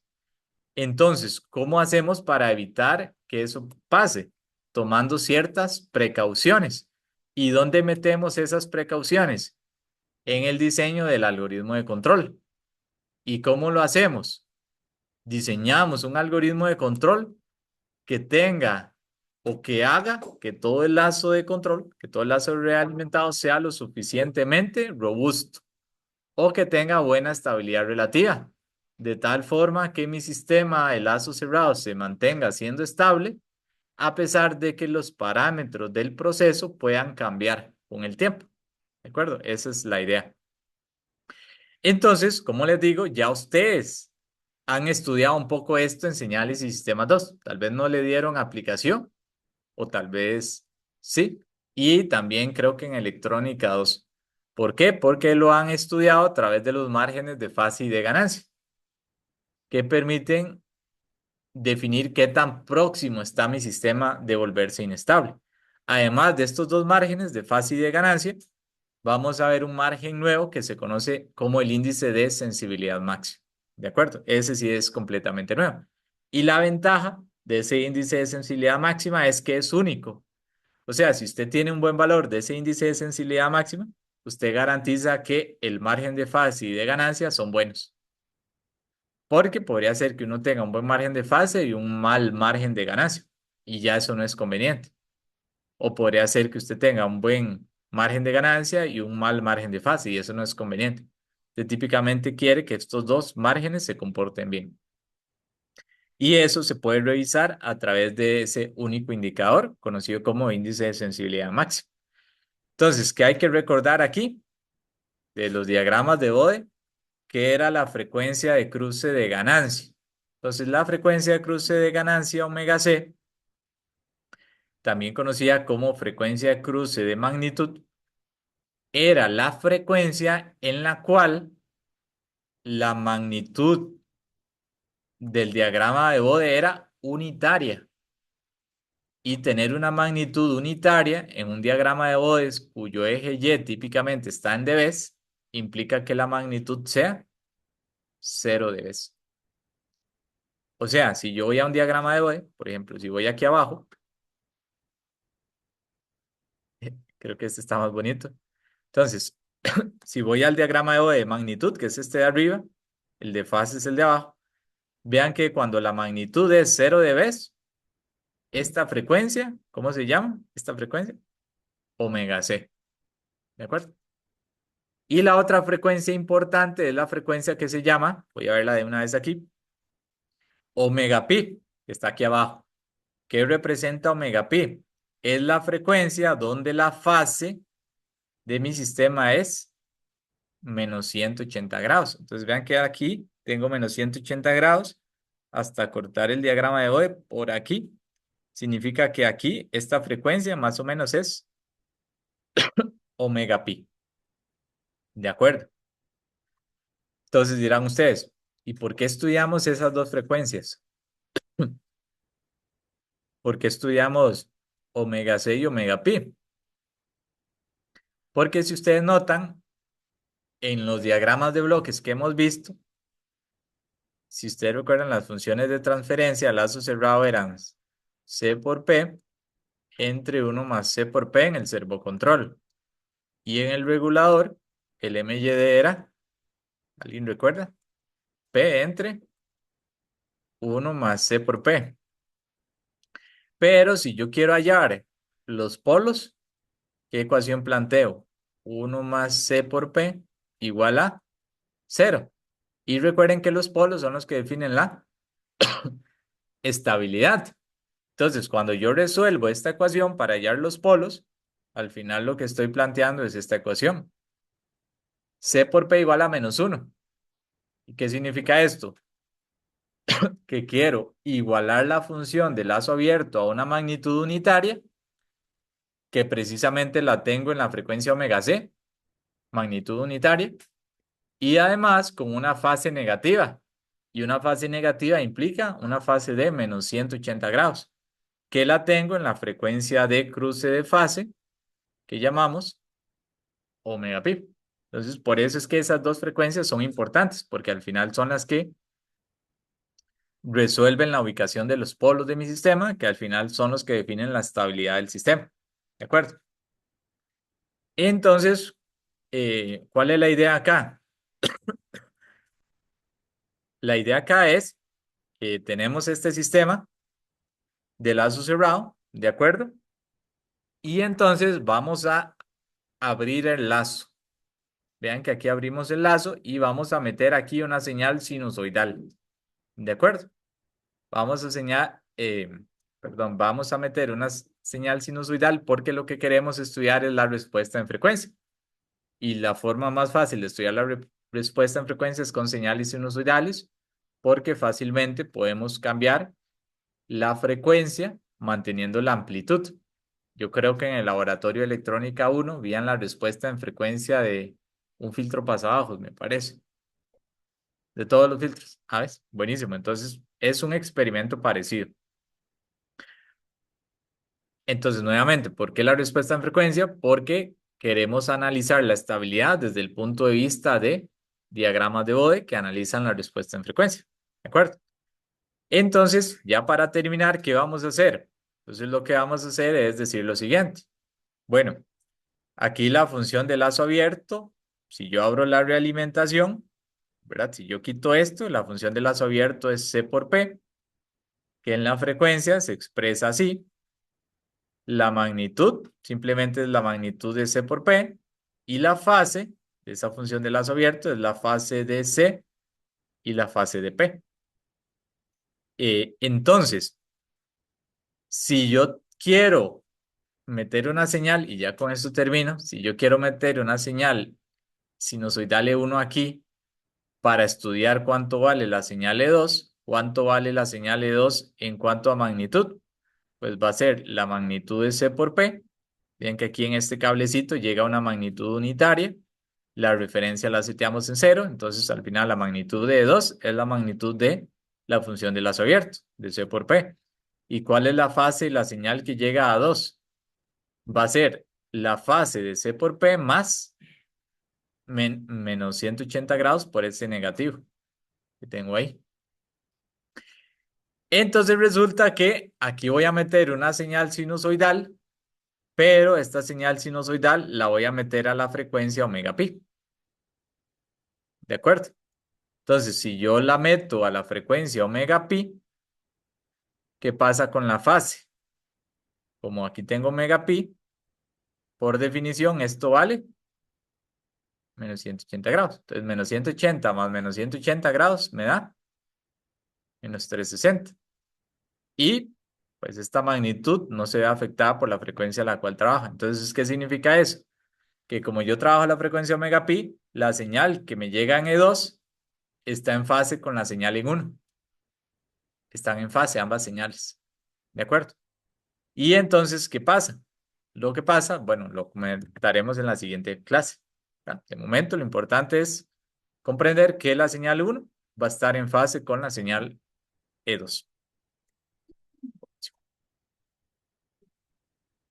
[SPEAKER 1] Entonces, ¿cómo hacemos para evitar que eso pase? Tomando ciertas precauciones. ¿Y dónde metemos esas precauciones? En el diseño del algoritmo de control. ¿Y cómo lo hacemos? diseñamos un algoritmo de control que tenga o que haga que todo el lazo de control, que todo el lazo realimentado sea lo suficientemente robusto o que tenga buena estabilidad relativa, de tal forma que mi sistema de lazo cerrado se mantenga siendo estable a pesar de que los parámetros del proceso puedan cambiar con el tiempo. ¿De acuerdo? Esa es la idea. Entonces, como les digo, ya ustedes han estudiado un poco esto en señales y sistemas 2. Tal vez no le dieron aplicación o tal vez sí. Y también creo que en electrónica 2. ¿Por qué? Porque lo han estudiado a través de los márgenes de fase y de ganancia, que permiten definir qué tan próximo está mi sistema de volverse inestable. Además de estos dos márgenes de fase y de ganancia, vamos a ver un margen nuevo que se conoce como el índice de sensibilidad máxima. ¿De acuerdo? Ese sí es completamente nuevo. Y la ventaja de ese índice de sensibilidad máxima es que es único. O sea, si usted tiene un buen valor de ese índice de sensibilidad máxima, usted garantiza que el margen de fase y de ganancia son buenos. Porque podría ser que uno tenga un buen margen de fase y un mal margen de ganancia. Y ya eso no es conveniente. O podría ser que usted tenga un buen margen de ganancia y un mal margen de fase. Y eso no es conveniente. Usted típicamente quiere que estos dos márgenes se comporten bien. Y eso se puede revisar a través de ese único indicador conocido como índice de sensibilidad máxima. Entonces, ¿qué hay que recordar aquí de los diagramas de Bode? Que era la frecuencia de cruce de ganancia. Entonces, la frecuencia de cruce de ganancia omega c, también conocida como frecuencia de cruce de magnitud, era la frecuencia en la cual la magnitud del diagrama de Bode era unitaria. Y tener una magnitud unitaria en un diagrama de Bode cuyo eje Y típicamente está en dB, implica que la magnitud sea 0 dB. O sea, si yo voy a un diagrama de Bode, por ejemplo, si voy aquí abajo, creo que este está más bonito. Entonces, si voy al diagrama de Bode de magnitud, que es este de arriba, el de fase es el de abajo, vean que cuando la magnitud es 0 dB, esta frecuencia, ¿cómo se llama? Esta frecuencia, omega c. ¿De acuerdo? Y la otra frecuencia importante es la frecuencia que se llama, voy a verla de una vez aquí, omega pi, que está aquí abajo. ¿Qué representa omega pi? Es la frecuencia donde la fase de mi sistema es menos 180 grados. Entonces vean que aquí tengo menos 180 grados hasta cortar el diagrama de Bode por aquí. Significa que aquí esta frecuencia más o menos es omega pi. ¿De acuerdo? Entonces dirán ustedes, ¿y por qué estudiamos esas dos frecuencias? ¿Por qué estudiamos omega c y omega pi? Porque si ustedes notan, en los diagramas de bloques que hemos visto, si ustedes recuerdan las funciones de transferencia, lazo cerrado eran C por P entre 1 más C por P en el servocontrol. Y en el regulador, el MYD era, ¿alguien recuerda? P entre 1 más C por P. Pero si yo quiero hallar los polos, ¿qué ecuación planteo? 1 más C por P igual a 0. Y recuerden que los polos son los que definen la estabilidad. Entonces, cuando yo resuelvo esta ecuación para hallar los polos, al final lo que estoy planteando es esta ecuación. C por P igual a menos 1. ¿Y qué significa esto? Que quiero igualar la función de lazo abierto a una magnitud unitaria, que precisamente la tengo en la frecuencia omega c, magnitud unitaria, y además con una fase negativa. Y una fase negativa implica una fase de menos 180 grados, que la tengo en la frecuencia de cruce de fase, que llamamos omega pi. Entonces, por eso es que esas dos frecuencias son importantes, porque al final son las que resuelven la ubicación de los polos de mi sistema, que al final son los que definen la estabilidad del sistema. ¿De acuerdo? Entonces, ¿cuál es la idea acá? La idea acá es tenemos este sistema de lazo cerrado, ¿de acuerdo? Y entonces vamos a abrir el lazo. Vean que aquí abrimos el lazo y vamos a meter aquí una señal sinusoidal, ¿de acuerdo? Vamos a vamos a meter una señal sinusoidal porque lo que queremos estudiar es la respuesta en frecuencia. Y la forma más fácil de estudiar la respuesta en frecuencia es con señales sinusoidales, porque fácilmente podemos cambiar la frecuencia manteniendo la amplitud. Yo creo que en el laboratorio de electrónica 1 veían la respuesta en frecuencia de un filtro pasabajos, me parece. De todos los filtros. ¿Sabes? Buenísimo. Entonces, es un experimento parecido. Entonces, nuevamente, ¿por qué la respuesta en frecuencia? Porque queremos analizar la estabilidad desde el punto de vista de diagramas de Bode que analizan la respuesta en frecuencia. ¿De acuerdo? Entonces, ya para terminar, ¿qué vamos a hacer? Entonces, lo que vamos a hacer es decir lo siguiente. Bueno, aquí la función de lazo abierto, si yo abro la realimentación, ¿verdad? Si yo quito esto, la función de lazo abierto es C por P, que en la frecuencia se expresa así. La magnitud simplemente es la magnitud de C por P y la fase de esa función de lazo abierto es la fase de C y la fase de P. Entonces, si yo quiero meter una señal, y ya con esto termino, si yo quiero meter una señal sinusoidal E1 aquí para estudiar cuánto vale la señal E2, cuánto vale la señal E2 en cuanto a magnitud, pues va a ser la magnitud de C por P. Bien que aquí en este cablecito llega una magnitud unitaria, la referencia la seteamos en 0, entonces al final la magnitud de E2 es la magnitud de la función de lazo abierto, de C por P. ¿Y cuál es la fase y la señal que llega a 2? Va a ser la fase de C por P más menos 180 grados por ese negativo que tengo ahí. Entonces resulta que aquí voy a meter una señal sinusoidal, pero esta señal sinusoidal la voy a meter a la frecuencia omega pi. ¿De acuerdo? Entonces, si yo la meto a la frecuencia omega pi, ¿qué pasa con la fase? Como aquí tengo omega pi, por definición esto vale menos 180 grados. Entonces, menos 180 más menos 180 grados me da menos 360. Y pues esta magnitud no se ve afectada por la frecuencia a la cual trabaja. Entonces, ¿qué significa eso? Que como yo trabajo a la frecuencia omega pi, la señal que me llega en E2 está en fase con la señal en 1. Están en fase ambas señales. ¿De acuerdo? Y entonces, ¿qué pasa? Lo que pasa, bueno, lo comentaremos en la siguiente clase. ¿Ya? De momento, lo importante es comprender que la señal 1 va a estar en fase con la señal E2.